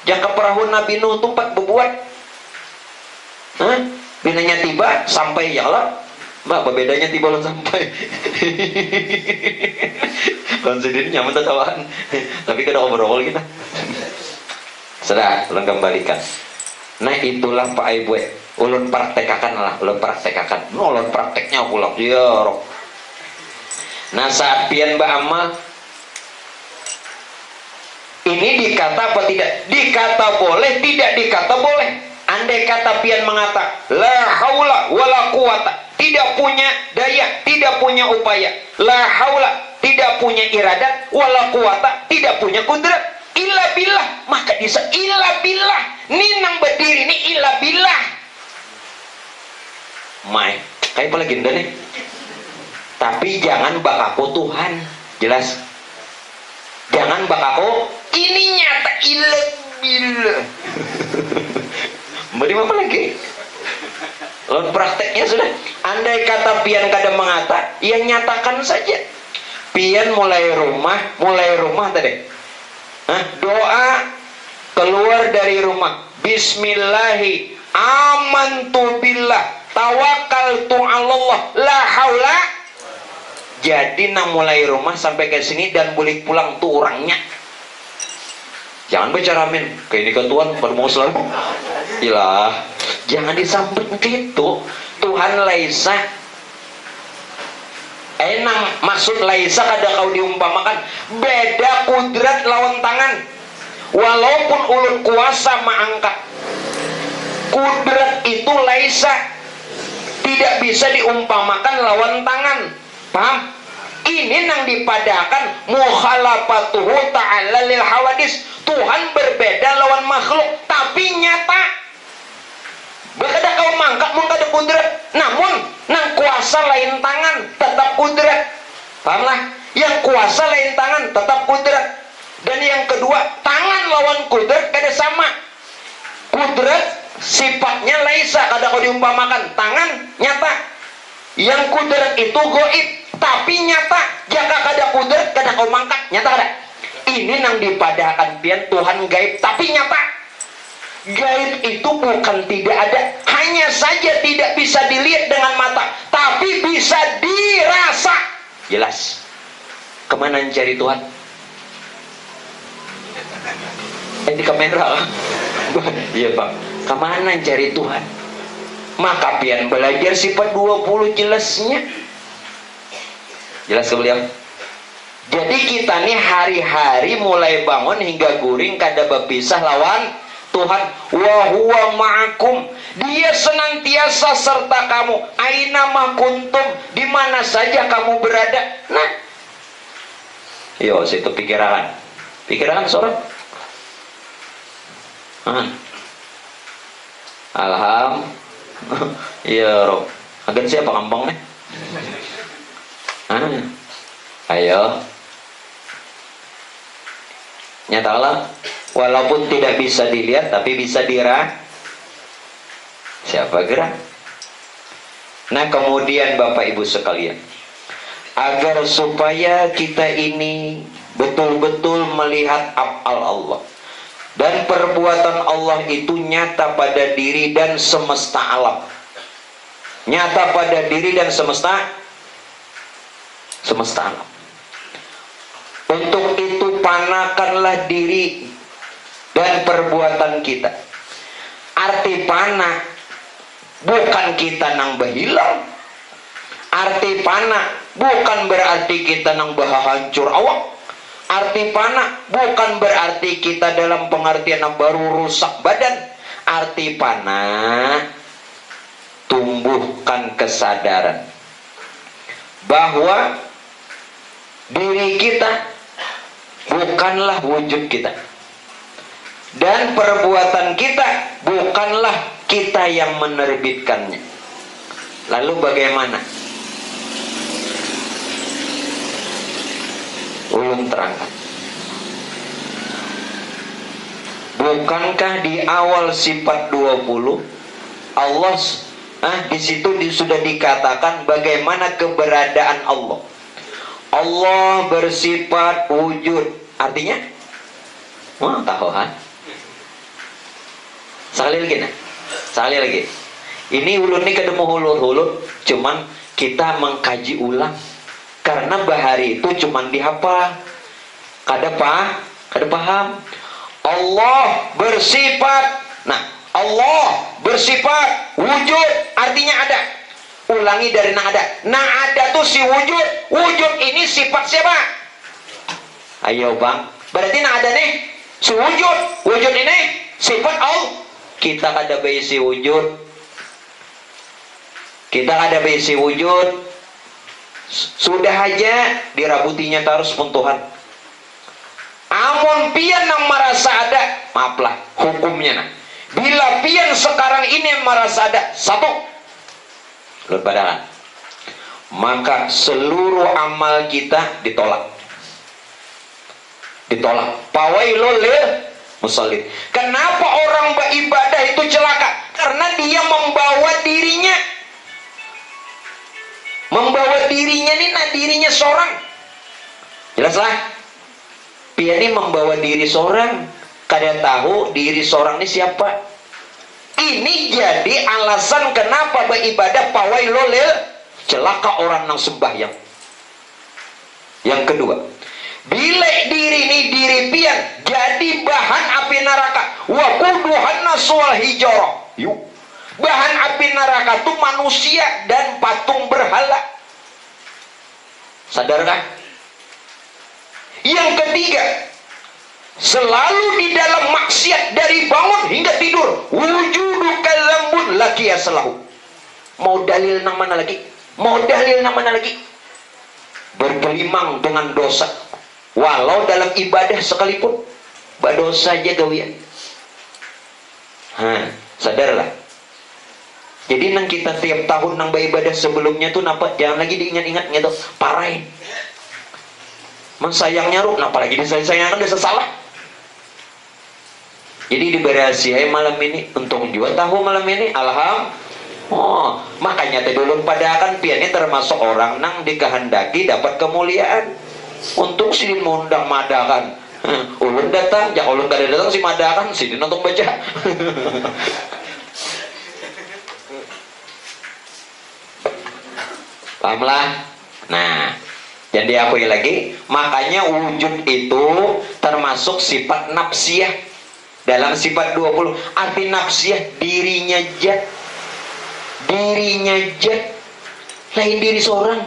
Jangka perahu Nabi Nuh tempat berbuat. Binanya tiba sampai ya Allah. Mbak, apa bedanya tiba lo sampai? Kan sendiri nyaman tertawaan. Tapi kada obrol kita. Sudah, ulun kembalikan. Nah itulah Pak Ibu. Ulun praktekakan lah, ulun praktekakan. Ulun prakteknya pulang. Ya roh. Nah saat pian Mbak Amal ini dikata apa tidak? Dikata boleh, tidak dikata boleh. Andai kata pian mengata la haula wala quwata, tidak punya daya, tidak punya upaya. La haula, tidak punya iradat, wala quwata, tidak punya kudrat, illa billah, maka jadi illa billah ninang berdiri ni illa billah mai kayak apa lagi nih, tapi jangan bakaku Tuhan, jelas jangan bakaku ini nyata illa billah. Beri apa lagi? Lalu prakteknya sudah. Andai kata pian kada mengata, yang nyatakan saja. Pian mulai rumah tadi. Doa keluar dari rumah. Bismillahi amantu billah tawakkaltu 'alallah la haula. Jadi nang mulai rumah sampai ke sini dan boleh pulang tuh orangnya. Jangan bicara amin. Kayak ini ketuan pada mau selalu. Ilah, jangan disambut gitu. Tuhan laisa. Enang maksud laisa kada kau diumpamakan. Beda kudrat lawan tangan. Walaupun ulun kuasa mengangkat. Kudrat itu laisa. Tidak bisa diumpamakan lawan tangan. Paham? Ini yang dipadakan mukhalafatuhu ta'ala lil hawadis. Tuhan berbeda lawan makhluk tapi nyata. Berkada kau mangkat mengkada kudrat, namun nang kuasa lain tangan tetap kudrat. Pahamlah? Yang kuasa lain tangan tetap kudrat. Dan yang kedua, tangan lawan kudrat kada sama. Kudrat sifatnya laisa kada kau diumpamakan, tangan nyata. Yang kudrat itu goib tapi nyata. Jika kada kudrat kada kau mangkat, nyata kada. Ini nang dipadakan pian Tuhan gaib tapi nyata. Gaib itu bukan tidak ada, hanya saja tidak bisa dilihat dengan mata, tapi bisa dirasa. Jelas. Kemana cari Tuhan? Di kamera. Iya Pak. Kemana cari Tuhan? Maka pian belajar sifat 20 jelasnya. Jelas ke beliau? Jadi kita nih hari-hari mulai bangun hingga guring kada berpisah lawan Tuhan. Wa huwa ma'akum. Dia senantiasa serta kamu. Aina ma kuntum, di mana saja kamu berada. Nah. Yo, situ pikiran. Pikiran sorot. Alham. Iya, Rob. Agen siapa kampung nih? Ayo. Nyatalah, walaupun tidak bisa dilihat tapi bisa siapa gerak. Nah kemudian Bapak Ibu sekalian, agar supaya kita ini betul-betul melihat af'al Allah dan perbuatan Allah itu nyata pada diri dan semesta alam, nyata pada diri dan semesta alam. Untuk itu panakanlah diri dan perbuatan kita. Arti panah bukan kita nang berhilang. Arti panah bukan berarti kita nang hancur awak. Arti panah bukan berarti kita dalam pengertian yang baru rusak badan. Arti panah tumbuhkan kesadaran bahwa diri kita bukanlah wujud kita, dan perbuatan kita bukanlah kita yang menerbitkannya. Lalu bagaimana? Ulun terangkan. Bukankah di awal sifat 20 Allah di situ sudah dikatakan bagaimana keberadaan Allah. Allah bersifat wujud. Artinya? Wah, tahu kan? Sekali lagi nah. Sekali lagi. Ini ulun ini kada mau hulur-hulur, cuman kita mengkaji ulang. Karena bahari itu cuman dihafal. Kada paham. Allah bersifat. Nah, Allah bersifat wujud, artinya ada. Ulangi dari nang ada. Nang ada tuh si wujud. Wujud ini sifat siapa? Ayo bang. Berarti nang ada nih si wujud. Wujud ini sifat Allah. Kita kada berisi wujud. Kita kada berisi wujud. Sudah aja dirabutinya terus pun Tuhan. Amun pian yang merasa ada, maaflah hukumnya nah. Bila pian sekarang ini merasa ada satu ulut badangan, maka seluruh amal kita ditolak. Fawailul lil musallin. Kenapa orang beribadah itu celaka? Karena dia membawa dirinya nih, nah dirinya seorang. Jelaslah. Dia ini membawa diri seorang, kada tahu diri seorang ini siapa. Ini jadi alasan kenapa beribadah fawailul lil, celaka orang yang sembahyang. Yang kedua, bila diri ini diri pian jadi bahan api neraka, wa quduhan naswal hijrah. Yuk. Bahan api neraka itu manusia dan patung berhala. Sadarkah? Yang ketiga, selalu di dalam maksiat dari bangun hingga tidur. Wujudu kalambun laki aslahu. Mau dalil nang mana lagi? Bergelimang dengan dosa. Walau dalam ibadah sekalipun, berdosa aja gawian. Sadarlah. Jadi nang kita tiap tahun nang beribadah sebelumnya tuh napa jangan lagi diingat-ingat gitu, parahin. Mensayangnya ruh, napa lagi disayangkan dosa salah. Jadi diberasiai malam ini, untung juga tahu malam ini, makanya teh dulu pada akan piannya termasuk orang nang dikehendaki dapat kemuliaan. Untuk si mundang madakan, ulun datang, jangan ulun kada datang si madakan, si nonton baca. Pahamlah. Nah, jadi apa lagi? Makanya wujud itu termasuk sifat nafsiyah. Dalam sifat 20, arti nafsiyah dirinya jat. Lain diri seorang.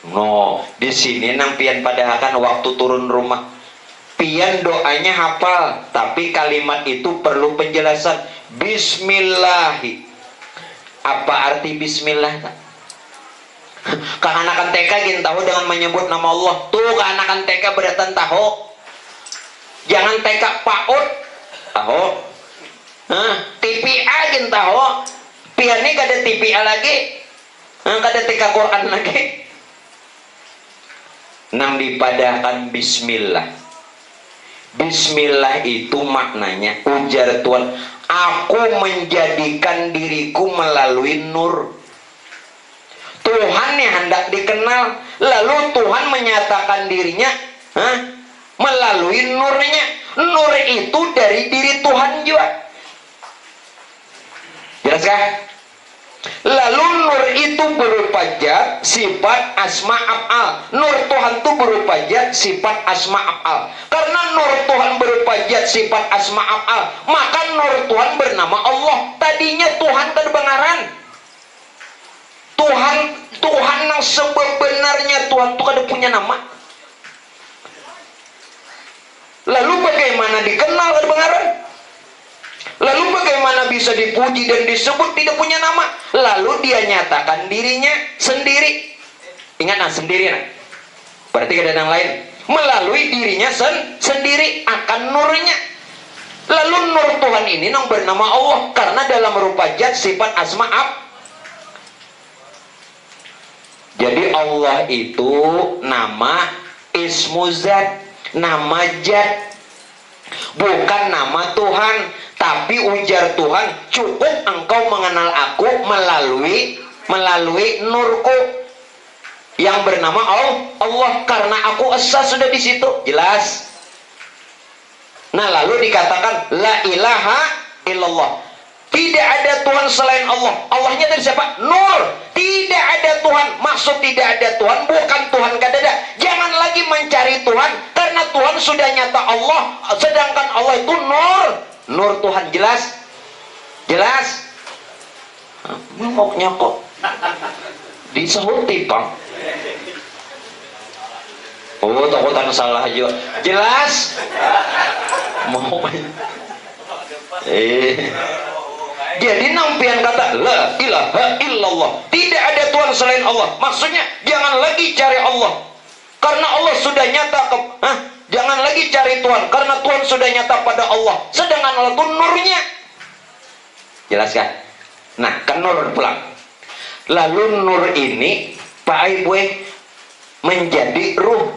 No, di sini nang pian padahakan waktu turun rumah. Pian doanya hafal, tapi kalimat itu perlu penjelasan. Bismillahi. Apa arti bismillah? Kehanakan TK gin tahu dengan menyebut nama Allah. Tuh kehanakan TK beratan tahu. Jangan TK PAUD tahu. TPA gin tahu. Pian ini kada TPA lagi. Kada TK Quran lagi. Nang dipadahkan bismillah. Bismillah itu maknanya ujar Tuhan, aku menjadikan diriku melalui nur. Tuhan yang hendak dikenal, lalu Tuhan menyatakan dirinya melalui nurnya. Nur itu dari diri Tuhan juga. Jelaskah? Lalu nur itu berupa zat, sifat, asma, af'al. Nur Tuhan itu berupa zat, sifat, asma, af'al. Karena nur Tuhan berupa zat, sifat, asma, af'al, maka nur Tuhan bernama Allah. Tadinya Tuhan terbengaran. Tuhan yang sebenarnya Tuhan itu kada punya nama. Lalu bagaimana dikenal terbengaran? Lalu bagaimana bisa dipuji dan disebut tidak punya nama? Lalu dia nyatakan dirinya sendiri. Ingat sendiri berarti ada yang lain. Melalui dirinya sendiri akan nurnya. Lalu nur Tuhan ini yang bernama Allah. Karena dalam rupa zat, sifat, asma, jadi Allah itu nama ismu zat, nama zat, bukan nama Tuhan. Tapi ujar Tuhan, cukup engkau mengenal aku melalui nurku yang bernama Allah, karena aku esa sudah di situ. Jelas. Nah, lalu dikatakan la ilaha illallah. Tidak ada Tuhan selain Allah. Allahnya dari siapa? Nur. Tidak ada Tuhan. Maksud tidak ada Tuhan bukan Tuhan kada ada. Jangan lagi mencari Tuhan, karena Tuhan sudah nyata Allah, sedangkan Allah itu nur. Nur Tuhan. Jelas? Mau nyokok disahuti Bang. Takutan salah aja. Jelas? Mau jadi nampian kata la ilaha illallah, tidak ada Tuhan selain Allah. Maksudnya jangan lagi cari Allah. karena Allah sudah nyata jangan lagi cari Tuhan karena Tuhan sudah nyata pada Allah, sedangkan Allah itu nurnya. Jelas kan? Nah, kan nur pulang. Lalu nur ini Pak Ibu menjadi ruh.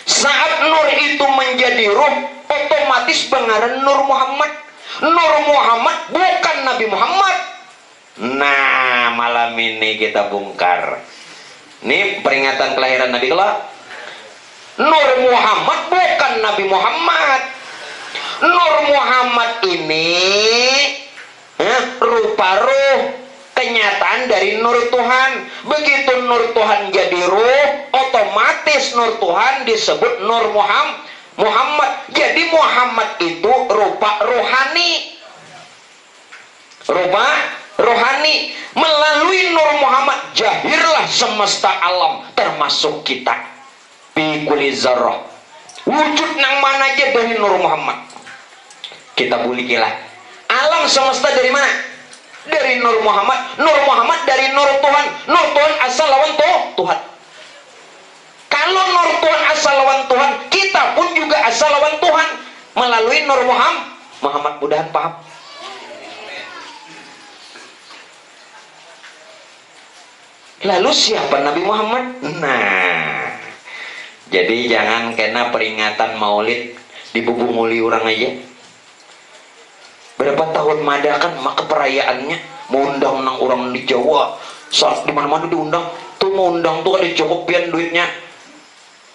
Saat nur itu menjadi ruh, otomatis pengaruh Nur Muhammad. Nur Muhammad bukan Nabi Muhammad. Nah, malam ini kita bongkar. Ini peringatan kelahiran Nabi kelak. Nur Muhammad bukan Nabi Muhammad. Nur Muhammad ini rupa ruh, kenyataan dari nur Tuhan. Begitu nur Tuhan jadi ruh, otomatis nur Tuhan disebut Nur Muhammad. Jadi Muhammad itu rupa rohani. Rupa rohani. Melalui Nur Muhammad jahirlah semesta alam termasuk kita. Bi kulli zarrah. Wujud nang mana aja dari Nur Muhammad. Kita bulikilah. Alam semesta dari mana? Dari Nur Muhammad. Nur Muhammad dari Nur Tuhan. Nur Tuhan asal lawan Tuhan. Kalau Nur Tuhan asal lawan Tuhan, kita pun juga asal lawan Tuhan melalui Nur Muhammad. Mudahan paham. Lalu siapa Nabi Muhammad? Nah, jadi jangan kena peringatan Maulid dibubunguli orang aja. Berapa tahun madakan maka perayaannya mau undang nang orang di Jawa, saat di mana-mana diundang. Tuh mau undang tuh ada cukupian duitnya.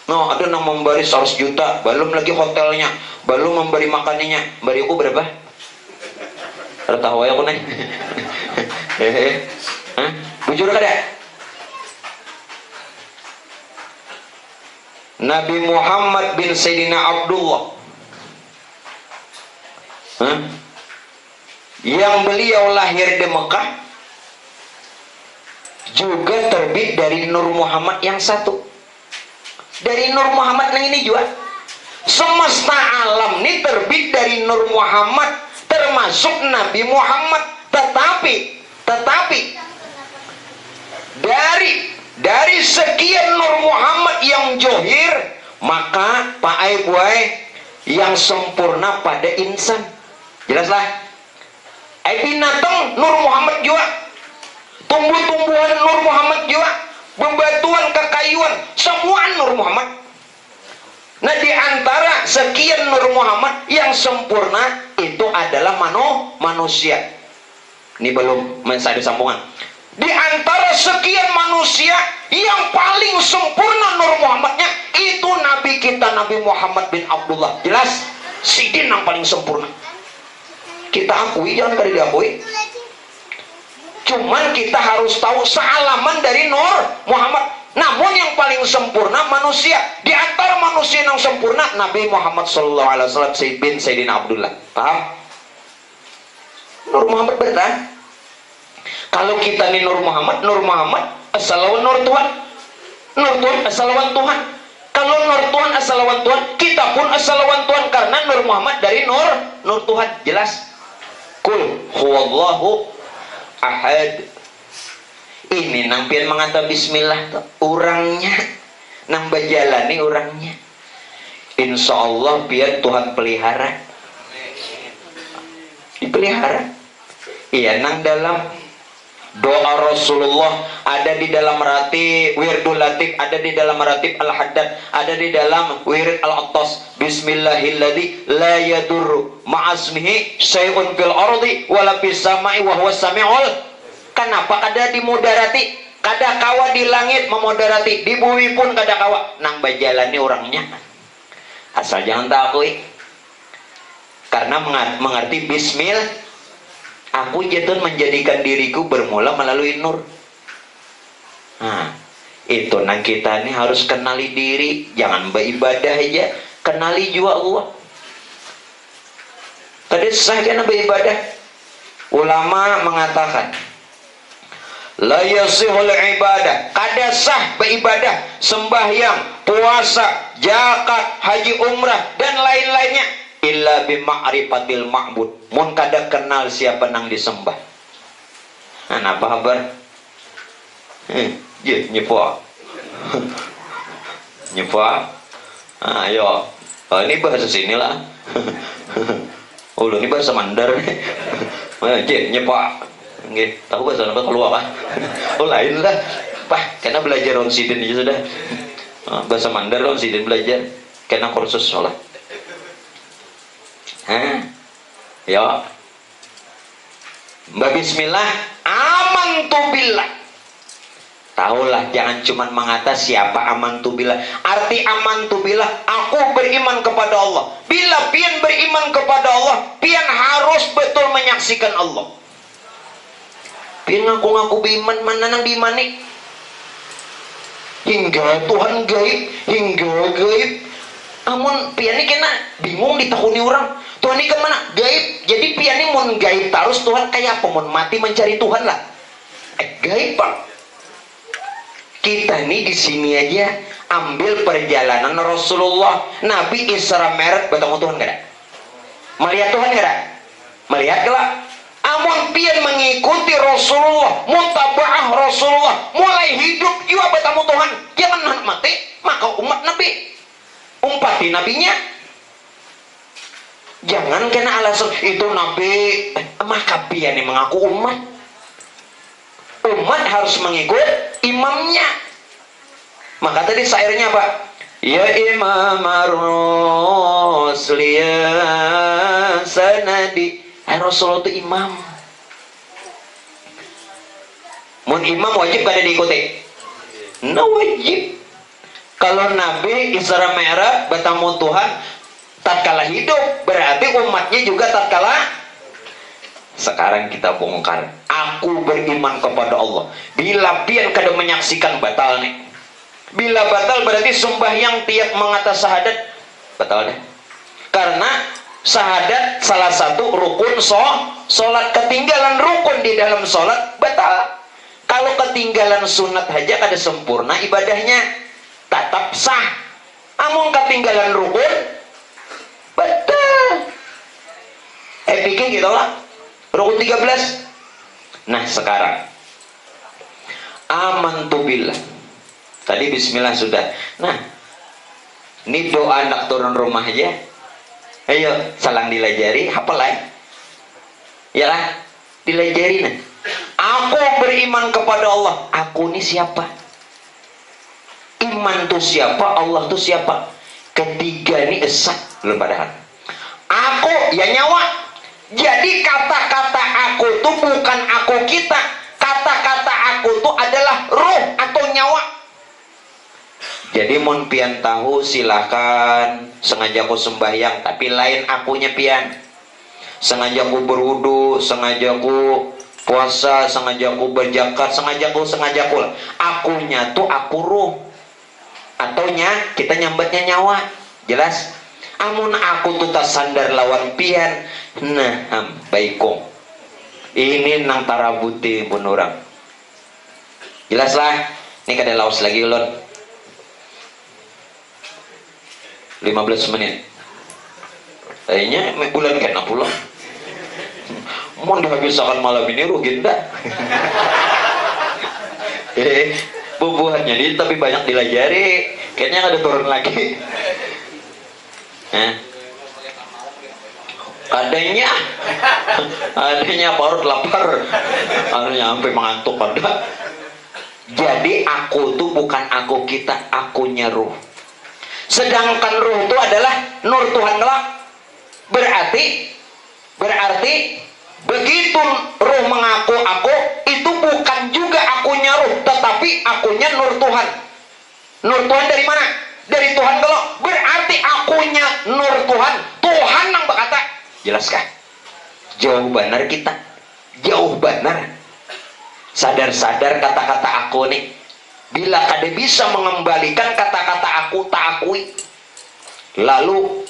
No, ada yang memberi 100 juta, belum lagi hotelnya, belum memberi makanannya. Bari aku berapa? Ada tahu ya aku nih. Bujur kada? Nabi Muhammad bin Sayyidina Abdullah, yang beliau lahir di Mekah, juga terbit dari Nur Muhammad yang satu. Dari Nur Muhammad yang ini juga. Semesta alam ini terbit dari Nur Muhammad, termasuk Nabi Muhammad. Tetapi dari sekian Nur Muhammad yang johir, maka Pak Aibuai yang sempurna pada insan. Jelaslah. Binatang Nur Muhammad juga, tumbuh-tumbuhan Nur Muhammad juga, bebatuan kekayuan semua Nur Muhammad. Nah, di antara sekian Nur Muhammad yang sempurna itu adalah manusia. Ini belum mensadu sambungan. Di antara sekian manusia yang paling sempurna Nur Muhammadnya itu Nabi kita Nabi Muhammad bin Abdullah. Jelas? Sidin yang paling sempurna. Kita akui, jangan kada diakui. Cuman kita harus tahu sealaman dari Nur Muhammad. Namun yang paling sempurna manusia. Di antara manusia yang sempurna Nabi Muhammad SAW bin Sayyidina Abdullah. Paham? Nur Muhammad bertahan. Kalau kita nih Nur Muhammad asal lawan Nur Tuhan. Nur Tuhan asal lawan Tuhan. Kalau Nur Tuhan asal lawan Tuhan, kita pun asal lawan Tuhan karena Nur Muhammad dari Nur Tuhan. Jelas? Kul huwallahu ahad. Ini nampian mengata bismillah tuh orangnya, nambah jalani orangnya. Insya Allah biar Tuhan pelihara. Dipelihara. Iya, nang dalam doa Rasulullah, ada di dalam ratib Wirdul Latif, ada di dalam ratib Al-Haddad, ada di dalam Wirid Al-Attas. Bismillahilladzi la yadurru ma'asmihi syai'un fil ardi wala fis sama'i wa huwas sami'ul. Kenapa kada dimodarati? Kada kawa di langit memodarati, di bumi pun kada kawa. Nang bajalani orangnya. Asal jangan takut. Karena mengerti bismillah. Aku jatuh menjadikan diriku bermula melalui nur. Nah, itu nang kita ini harus kenali diri. Jangan beribadah aja, kenali juga Allah. Tadi sah kan beribadah. Ulama mengatakan, la yasihul ibadah, kada sah beribadah, sembahyang, puasa, zakat, haji umrah dan lain-lainnya illa bima'rifatil ma'bud, mun kada kenal siapa nang disembah. Nah, apa kabar? Je nyepo. nyepa. Ayo. Ini bahasa sini lah. Oh, ini bahasa Mandar. Cik, nyepa. Nggih, tahu bahasa apa keluar Pak? Oh, lain lah. Pak, karena belajar onsiden aja sudah. Bahasa Mandar onsiden belajar. Karena kursus sholat. Ya. Mbak Bismillah, amantu billah. Tahulah, jangan cuma mengata siapa amantu billah. Arti amantu billah, aku beriman kepada Allah. Bila pian beriman kepada Allah, pian harus betul menyaksikan Allah. Pian ngaku-ngaku beriman, mana nang dimani? Hingga Tuhan gaib, hingga gaib. Amun pian ini kena bingung ditakuni orang. Tuhan ini kemana? Gaib. Jadi pian ini mun gaib terus Tuhan kayak apa? Mun mati mencari Tuhan lah. Gaib Pak. Kita ini di sini aja ambil perjalanan Rasulullah. Nabi Isra Mi'raj bertemu Tuhan gak ada? Melihat Tuhan gak ada? Melihat kelak. Amun pian mengikuti Rasulullah, mutabaah Rasulullah, mulai hidup juga bertemu Tuhan. Jangan mati, maka umat Nabi. Umpati nabinya. Jangan kena alasan itu nabi, maka pian yang mengaku umat. Umat harus mengikut imamnya. Maka tadi syairnya apa? Ya imam ar-rusliya sanadi. Rasulullah itu imam. Mun imam wajib kada diikuti? Nah wajib. Kalau Nabi Isra Mi'raj bertemu Tuhan tatkala hidup, berarti umatnya juga tatkala. Sekarang kita bongkar. Aku beriman kepada Allah. Bila pian kada menyaksikan batal nih. Bila batal berarti sembahyang tiap mengatas syahadat batal deh. Karena syahadat salah satu rukun sholat. Ketinggalan rukun di dalam sholat batal. Kalau ketinggalan sunat aja kada sempurna ibadahnya, tetap sah. Amun ketinggalan rukun batal. Pikir gitu lah. Rukun 13. Nah sekarang amantu billah. Tadi bismillah sudah. Nah ini doa anak turun rumah aja. Ayo salang dilajari, hafal lah. Yalah, dilajari nah. Aku beriman kepada Allah. Aku ini siapa? Iman itu siapa? Allah itu siapa? Ketiga ini esak belum padahal. Aku ya nyawa. Jadi kata-kata aku itu bukan aku kita. Kata-kata aku itu adalah ruh atau nyawa. Jadi mun pian tahu silakan. Sengaja aku sembahyang, tapi lain akunya pian. Sengaja aku berwudu, sengaja aku puasa, sengaja aku berzakat, sengaja aku lah. Akunya tuh aku ruh. Ataunya kita nyambatnya nyawa. Jelas? Amun aku tuh tak sandar lawan pian. Nah, baikong. Ini nang tarabuti pun orang. Jelas lah. Ini kada laos lagi ulun. 15 menit. Kayaknya bulan kena pulang. Mau dihabiskan malam ini rugi enggak? Bubuhannya ini tapi banyak dilajari. Kayaknya ada turun lagi. Adanya parut lapar. Adanya sampai mengantuk pada. Jadi aku tuh bukan aku kita, akunya ruh. Sedangkan ruh itu adalah nur Tuhan kelak. Berarti begitu ruh mengaku aku, itu bukan juga akunya ruh, tetapi akunya nur Tuhan. Nur Tuhan dari mana? Dari Tuhan kelak. Berarti akunya nur Tuhan. Tuhan yang berkata. Jelaskah? Jauh benar kita. Jauh benar. Sadar-sadar kata-kata aku nih. Bila kada bisa mengembalikan kata-kata aku tak akui, lalu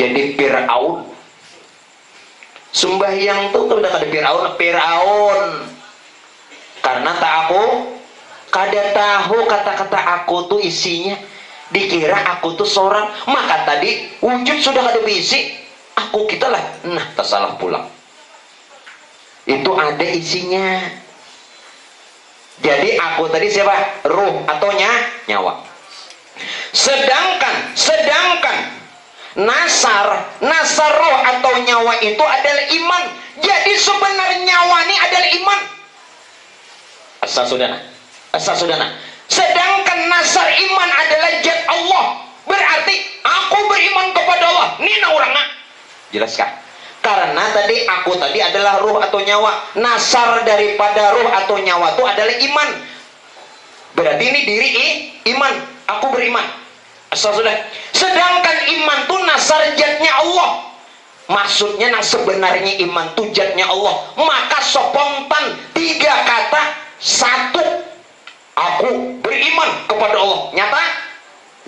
jadi Fir'aun. Sembahyang tuh kada kada Fir'aun. Karena tak aku kada tahu kata-kata aku tuh isinya. Dikira aku tuh seorang. Maka tadi wujud sudah kada bisi. Aku kita lah. Nah tak salah pulang. Itu ada isinya. Jadi aku tadi siapa? Ruh atau nyawa. Sedangkan nasar roh atau nyawa itu adalah iman. Jadi sebenarnya nyawa ini adalah iman. Asal saudara. Sedangkan nasar iman adalah zat Allah. Berarti aku beriman kepada Allah. Nina orangnya. Jelaskah? Karena tadi aku adalah ruh atau nyawa. Nasar daripada ruh atau nyawa itu adalah iman. Berarti ini diri iman. Aku beriman. Asal sudah. Sedangkan iman itu nasar zatnya Allah. Maksudnya sebenarnya iman itu zatnya Allah. Maka spontan 3 kata. 1. Aku beriman kepada Allah. Nyata?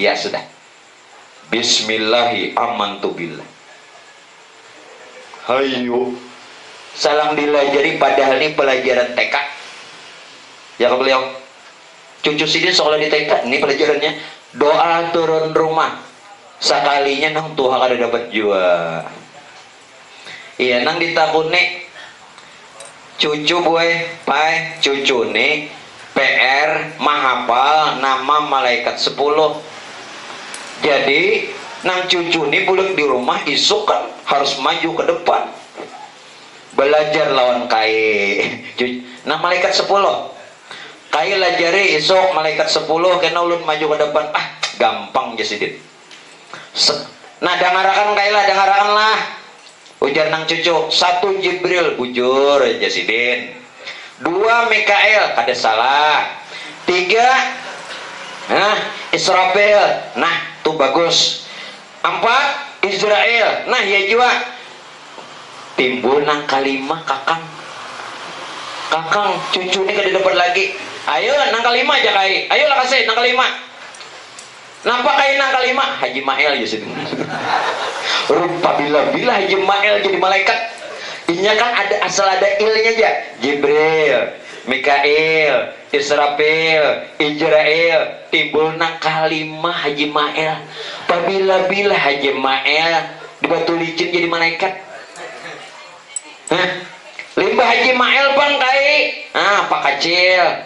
Ya sudah. Bismillahi amantu billah. Hayo. Salam dilajari padahal ini pelajaran TK. Ya ke beliau. Cucu Sidin sekolah di TK. Ini pelajarannya. Doa turun rumah. Sekalinya nang Tuhan kada dapat jua. Iya nang ditakuni. Cucu boy, pai, cucu nih PR mahapal nama malaikat 10. Jadi nang cucu nih bulan di rumah isuk kan harus maju ke depan belajar lawan kai. Nah malaikat 10 kai lajari isuk malaikat 10 kena ulun maju ke depan. Gampang jasidin. Nah dengarakan kai lah, dengarakan lah. Ujar nang cucu. 1 Jibril bujur jasidin. 2 Mikael kada salah. 3 Israfil. Nah tuh bagus. 4 Israel. Nah ya juga. Timbul nang kalimah kakang cucu ini kada dapat lagi. Ayo nang kalimah aja kai. Ayo lah kasih nang kalimah. Nampak kai nang kalimah Haji Mael ya sini. Rupa bila Haji Mael jadi malaikat. Inya kan ada asal ada ilnya aja. Jibril, Mikail, Israfil, Ijrail. Timbul nang kalimah Haji Mael. Bila Haji Mael dibatu licin jadi malaikat. Limbah Haji Mael bang kai. Pak Kacil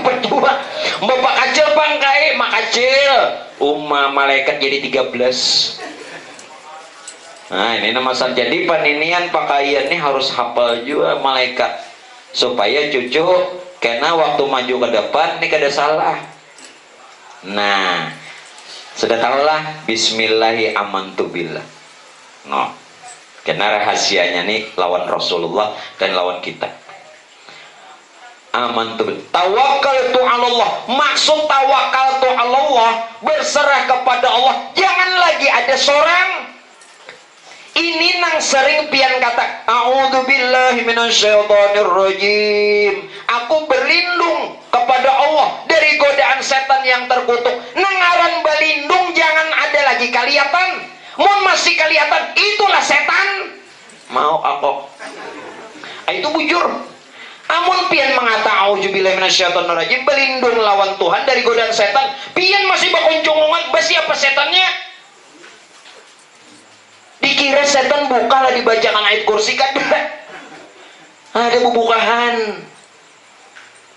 berdua. Bapak Kacil bang kai, Mak Kacil. Malaikat jadi 13. Nah ini nama jadi paninian pakaian ini harus hafal juga malaikat supaya cucu karena waktu maju ke depan ini kada salah. Nah sudah tahulah Bismillahi amantu billah. No, karena rahasianya nih lawan Rasulullah dan lawan kita. Amantu billah. Tawakkaltu 'ala Allah. Maksud tawakkaltu 'ala Allah berserah kepada Allah. Jangan lagi ada seorang. Ini nang sering pian kata a'udzubillahi minasyaitonirrajim. Aku berlindung kepada Allah dari godaan setan yang terkutuk. Nangaran berlindung jangan ada lagi kelihatan. Mun masih kelihatan itulah setan. Mau aku. Itu bujur. Amun pian mengata a'udzubillahi minasyaitonirrajim berlindung lawan Tuhan dari godaan setan. Pian masih bakunjungan besi apa setannya? Dikira setan bukalah dibacakan ayat kursi kan ada bubukahan.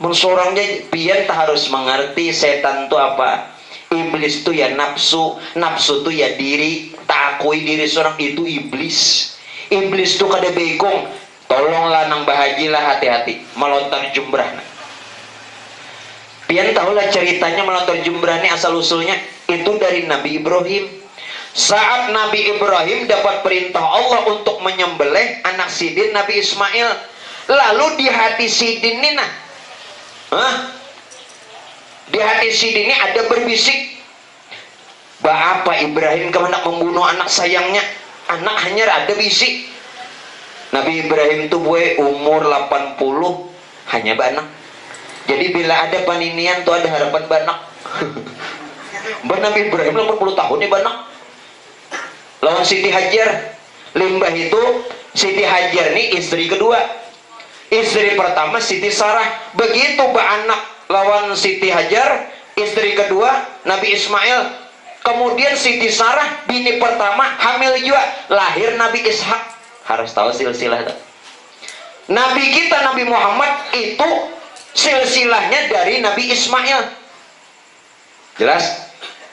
Mensorangnya pian tak harus mengerti setan itu apa. Iblis itu ya nafsu itu ya diri. Tak akui diri seorang itu iblis. Iblis itu kada begong. Tolonglah nang bahagilah hati-hati melontar jumrah. Pian tahulah ceritanya melontar jumrah ini asal usulnya itu dari Nabi Ibrahim. Saat Nabi Ibrahim dapat perintah Allah untuk menyembelih anak sidin Nabi Ismail, lalu di hati sidin ini di hati sidin ini ada berbisik, apa Ibrahim kehendak membunuh anak sayangnya, anak hanya ada bisik. Nabi Ibrahim itu umur 80 hanya banak. Jadi bila ada paninian tuh ada harapan banak. Nabi Ibrahim 80 tahun nih banak. Lawan Siti Hajar. Limbah itu Siti Hajar nih istri kedua. Istri pertama Siti Sarah. Begitu anak lawan Siti Hajar, istri kedua Nabi Ismail. Kemudian Siti Sarah bini pertama hamil juga, lahir Nabi Ishak. Harus tahu silsilah itu. Nabi kita Nabi Muhammad itu silsilahnya dari Nabi Ismail. Jelas?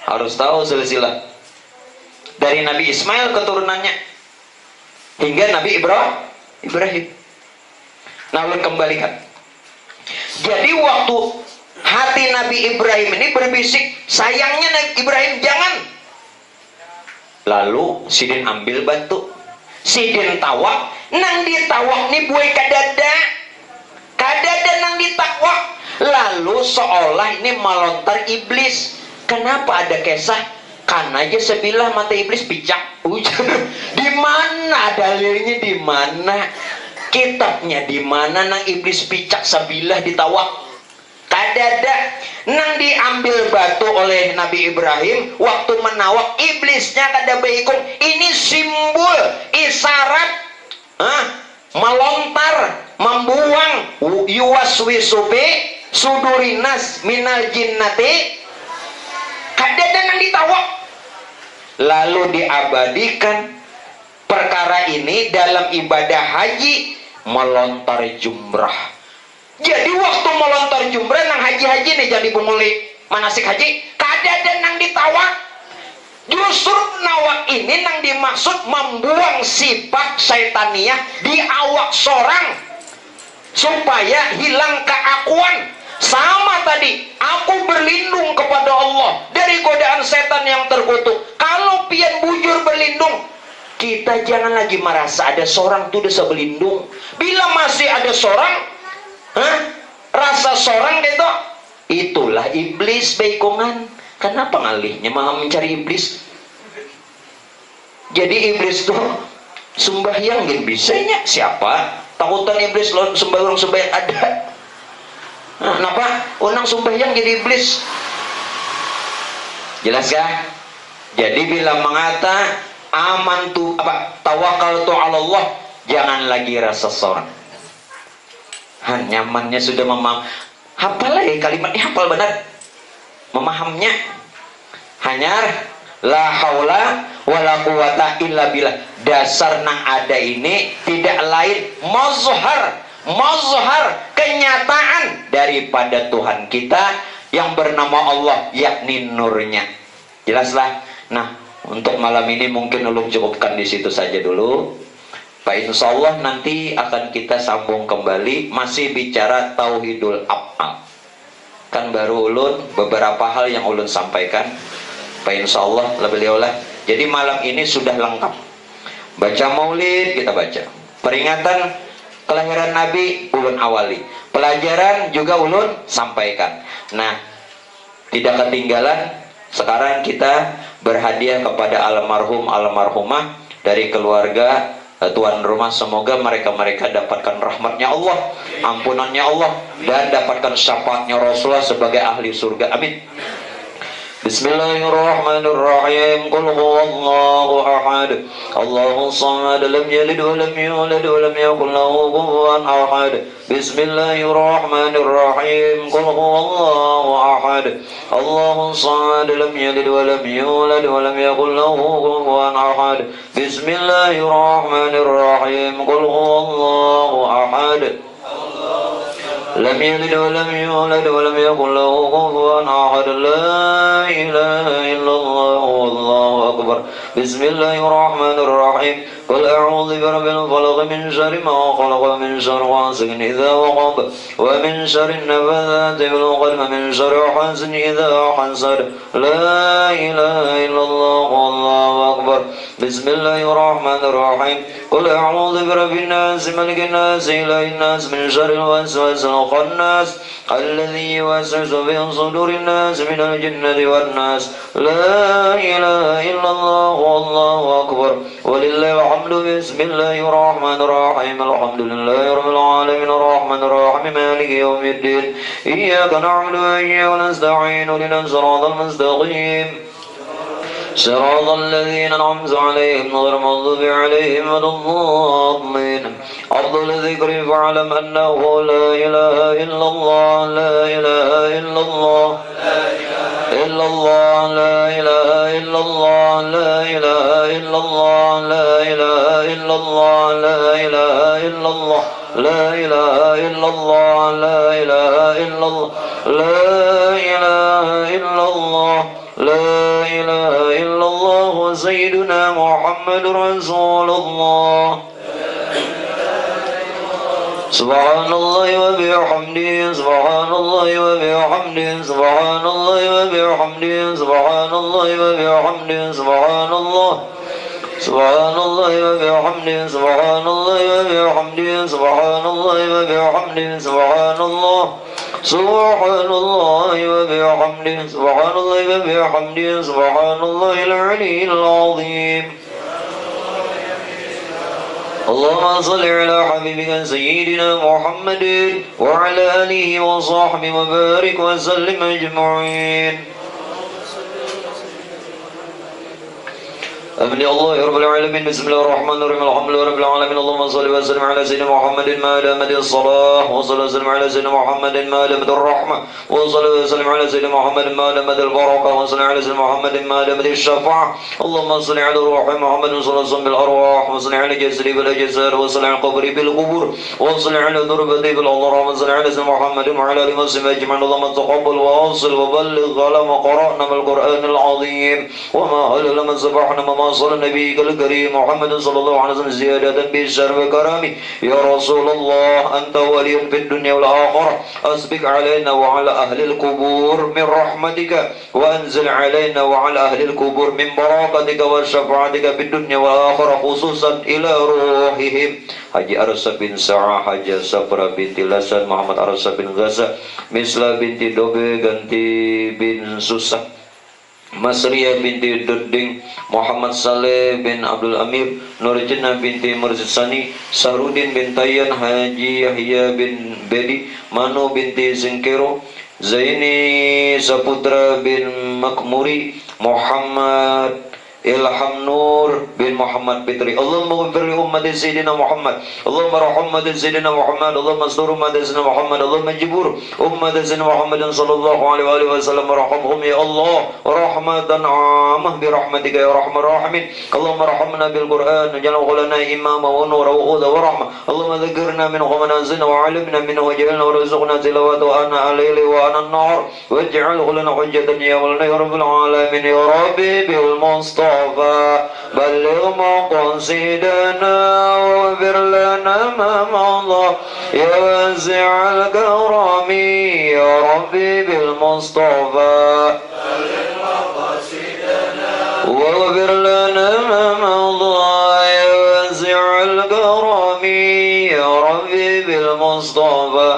Harus tahu silsilah dari Nabi Ismail keturunannya hingga Nabi Ibrahim. Nah, ulun kembalikan. Jadi waktu hati Nabi Ibrahim ini berbisik, sayangnya Nabi Ibrahim jangan. Lalu sidin ambil batu, sidin tawak, nang ditawak nih buai kadada nang ditawak. Lalu seolah ini melontar iblis. Kenapa ada kisah? Karena aja sebilah mata iblis picak. Di mana dalilnya? Di mana kitabnya? Di mana nang iblis picak sebilah ditawak? Kadada nang diambil batu oleh Nabi Ibrahim waktu menawak iblisnya kada baikung. Ini simbol isyarat melontar, membuang yuwaswisu bi sudurinas minal jinnati. Kadada nang ditawak. Lalu diabadikan perkara ini dalam ibadah haji, melontar jumrah. Jadi waktu melontar jumrah nang haji-haji nih, jadi pemuli manasik haji, kadada nang ditawak. Justru nawak ini nang dimaksud membuang sifat syaitaniah di awak seorang supaya hilang keakuan. Sama tadi, aku berlindung kepada Allah dari godaan setan yang terkutuk. Kalau pian bujur berlindung, kita jangan lagi merasa ada seorang tuh desa berlindung. Bila masih ada seorang, rasa seorang gitu, itulah iblis baikongan. Kenapa ngalihnya malah mencari iblis? Jadi iblis tuh sembahyang gak bisanya siapa? Takutan iblis lawan sembahyang ada. Kenapa? Unang sembahyang jadi iblis. Jelas kah? Jadi bila mengata amantu tawakaltu ala Allah, jangan lagi rasa seorang. Nyamannya sudah hafal lagi kalimatnya, hafal benar. Memahamnya. Hanyar la haula wala quwata illa billah. Dasar nang ada ini tidak lain mazhar kenyataan daripada Tuhan kita yang bernama Allah, yakni nurnya. Jelaslah. Nah, untuk malam ini mungkin ulun cukupkan di situ saja dulu. Pak, insya Allah nanti akan kita sambung kembali, masih bicara tauhidul af'al. Kan baru ulun beberapa hal yang ulun sampaikan. Pak, insya Allah lebih lewat. Jadi malam ini sudah lengkap. Baca maulid kita baca. Peringatan kelahiran Nabi ulun awali. Pelajaran juga ulun sampaikan. Nah, tidak ketinggalan. Sekarang kita berhadiah kepada almarhum almarhumah dari keluarga tuan rumah. Semoga mereka dapatkan rahmatnya Allah, ampunannya Allah, dan dapatkan syafaatnya Rasulullah sebagai ahli surga. Amin. Bismillahirrahmanirrahim. Qul huwallahu ahad. Allahus samad, lam yalid wa lam yulad wa lam yakul lahu kufuwan ahad. Bismillahirrahmanirrahim. Qul huwallahu ahad. Allahus samad, lam yalid wa lam yulad wa lam yakul lahu kufuwan ahad. Bismillahirrahmanirrahim. Qul huwallahu ahad. Lam yalid wa lam yulad wa lam yakul lahu kufuwan ahad. La ilaha illallah wallahu akbar. Bismillahirrahmanirrahim. Qul a'udzu birabbil falaq min syarri ma khalaq wa min syarri ghasiqin idza waqab wa min syarri nafathati fil 'uqad wa min syarri hasidin idza hasad. La ilaha illallah wallahu akbar. Bismillahirrahmanirrahim. Qul a'udzu birabbin nas malikin nas ilahin nas min syarril waswasil khannas alladzi yuwaswisu fi sudurin nas minal jinnati wan nas. La ilaha illallah wallahu akbar. Walillahil hamdu. Bismillahirrahmanirrahim. Alhamdulillahi rabbil alamin arrahmanir rahim maliki yaumiddin. Iyyaka na'budu wa iyyaka nasta'in. Ihdinas siratal mustaqim. صراط الذين أنعمت عليهم غير المغضوب عليهم ولا الضالين. أفضل الذكر فاعلم أنه لا إله إلا الله. لا إله إلا الله. إلا الله. لا إله إلا الله. لا إله إلا الله. لا إله إلا الله. لا إله إلا الله. لا إله إلا الله. لا إله إلا الله. لا إله إلا الله. لا سيدنا محمد رسول الله سبحان الله وبحمده سبحان الله وبحمده سبحان الله وبحمده سبحان الله وبحمده سبحان الله سبحان الله وبحمده سبحان الله وبحمده سبحان الله وبحمده سبحان الله سبحان الله وبحمده سبحان الله وبحمده سبحان الله العلي العظيم اللهم صل على حبيبك سيدنا محمد وعلى آله وصحبه وبارك وسلم أجمعين آمين يا الله يا رب العالمين بسم الله الرحمن الرحيم الحمد لله رب العالمين اللهم صل وسلم على سيدنا محمد ما دامت الصلاة وصل وسلم على سيدنا محمد ما دامت الرحمة وصل وسلم على سيدنا محمد ما دامت البركة وصل على سيدنا محمد ما دامت الشفاعة اللهم صل على روح محمد صلى الله عليه وسلم بالأرواح وصل على جسدي بالأجساد وصل على قبري بالقبور وصل على دربتي بالأضرار وصل على سيدنا محمد وعلى آله وصحبه أجمعين اللهم تقبل وواصل وبلغ على ما قرأنا من القرآن العظيم وما هلل من سبحنا ما صلى النبي الكريم محمد صلى الله عليه وسلم زيادة بالشر وكرامه يا رسول الله أنت ولي في الدنيا والآخرة أسبق علينا وعلى أهل القبور من رحمتك وأنزل علينا وعلى أهل القبور من بركتك وشفاعتك في الدنيا والآخرة خصوصا إلى روحهم Haji Arsa bin Sa'ah, Haji Safra binti Lasan, Muhammad Arsa bin Gaza, Misla binti Dobe, Ganti bin Susah, Masriyah binti Duding, Muhammad Saleh bin Abdul Amir, Nurjana binti Murzisani, Sahrudin bin Tayyan, Haji Yahya bin Bedi, Manu binti Zingkero, Zaini Saputra bin Makmuri, Muhammad Ilham Nur bin Muhammad Fitri. Allahumma ghfir li ummati Sayyidina Muhammad, Allahumma rahim ummati Sayyidina Muhammad, Allahumma astur ummati Sayyidina Muhammad, Allahumma jibur ummati Sayyidina Muhammad sallallahu alaihi wasallam, rahmhum ya Allah rahmatan 'ammah bi rahmatika ya arhamar rahimin. Allahumma rahimna bil Qur'an waj'alhu lana imama wa nura wa huda wa rahmah. Allahumma dhakkirna minhu ma nazilna wa 'allimna minhu waj'alna warzuqna tilawatahu ana al-laili wa ana an-nahar waj'alhu lana hujjatan ya rabbil alamin ya rabbi bil Mustafa بلغ مقاصدنا واغفر لنا ما مضى يا واسع الكرم يا ربي بالمصطفى بلغ مقاصدنا واغفر لنا ما مضى يا واسع الكرم يا ربي بالمصطفى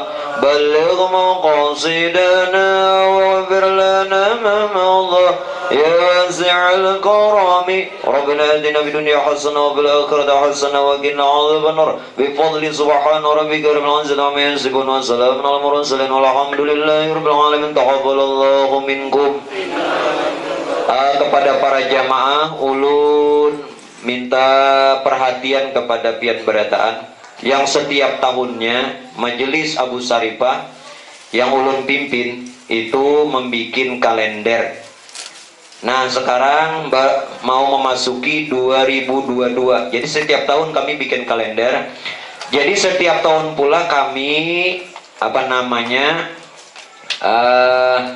بلغ مقاصدنا واغفر لنا ما مضى يا واسع الكرم ربنا آتنا في الدنيا حسنة وفي الآخرة حسنة وقنا عذاب النار بفضل سبحان ربك رب العزة عما يصفون وسلام على المرسلين والحمد لله رب العالمين تقبل الله منكم. Kepada para jamaah ulun minta perhatian kepada pian berataan yang setiap tahunnya Majelis Abu Sarifah yang ulun pimpin itu membikin kalender. Nah sekarang mau memasuki 2022. Jadi setiap tahun kami bikin kalender. Jadi setiap tahun pula kami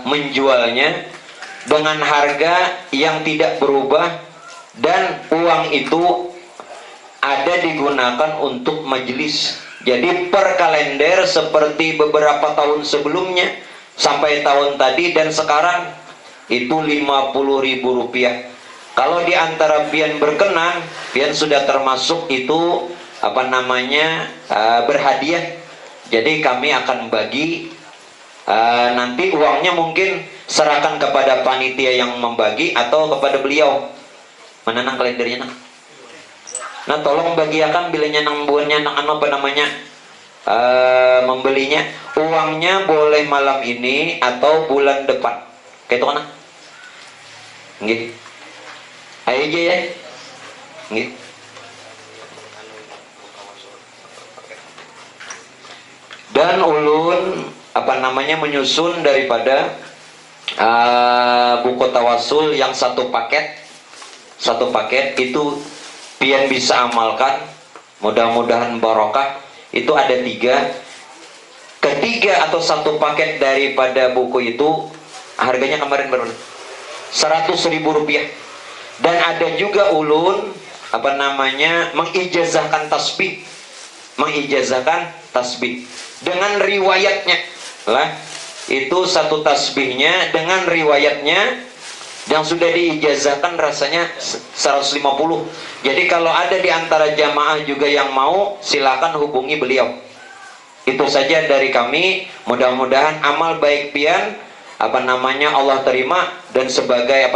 menjualnya dengan harga yang tidak berubah dan uang itu ada digunakan untuk majelis. Jadi per kalender seperti beberapa tahun sebelumnya sampai tahun tadi dan sekarang itu Rp50.000. Kalau di antara pian berkenan, pian sudah termasuk itu berhadiah. Jadi kami akan bagi nanti uangnya mungkin serahkan kepada panitia yang membagi atau kepada beliau. Mana nang kalendernya nang? Nah tolong bagiakan bilanya nang buannya nang membelinya. Uangnya boleh malam ini atau bulan depan. Kayak itu kan? Nggih. Ayo aja ya. Nggih. Dan ulun menyusun daripada buku tawasul yang satu paket itu pian bisa amalkan, mudah-mudahan barokah. Itu ada 3. Ketiga atau satu paket daripada buku itu harganya kemarin berapa? Rp100.000. Dan ada juga ulun mengijazahkan tasbih, dengan riwayatnya lah. Itu satu tasbihnya dengan riwayatnya yang sudah diijazahkan rasanya 150. Jadi kalau ada di antara jamaah juga yang mau, silakan hubungi beliau. Itu saja dari kami. Mudah-mudahan amal baik pian Allah terima, dan sebagai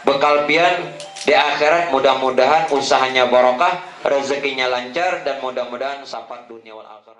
bekal pian di akhirat, mudah-mudahan usahanya barokah, rezekinya lancar, dan mudah-mudahan sampan dunia wal akhirah.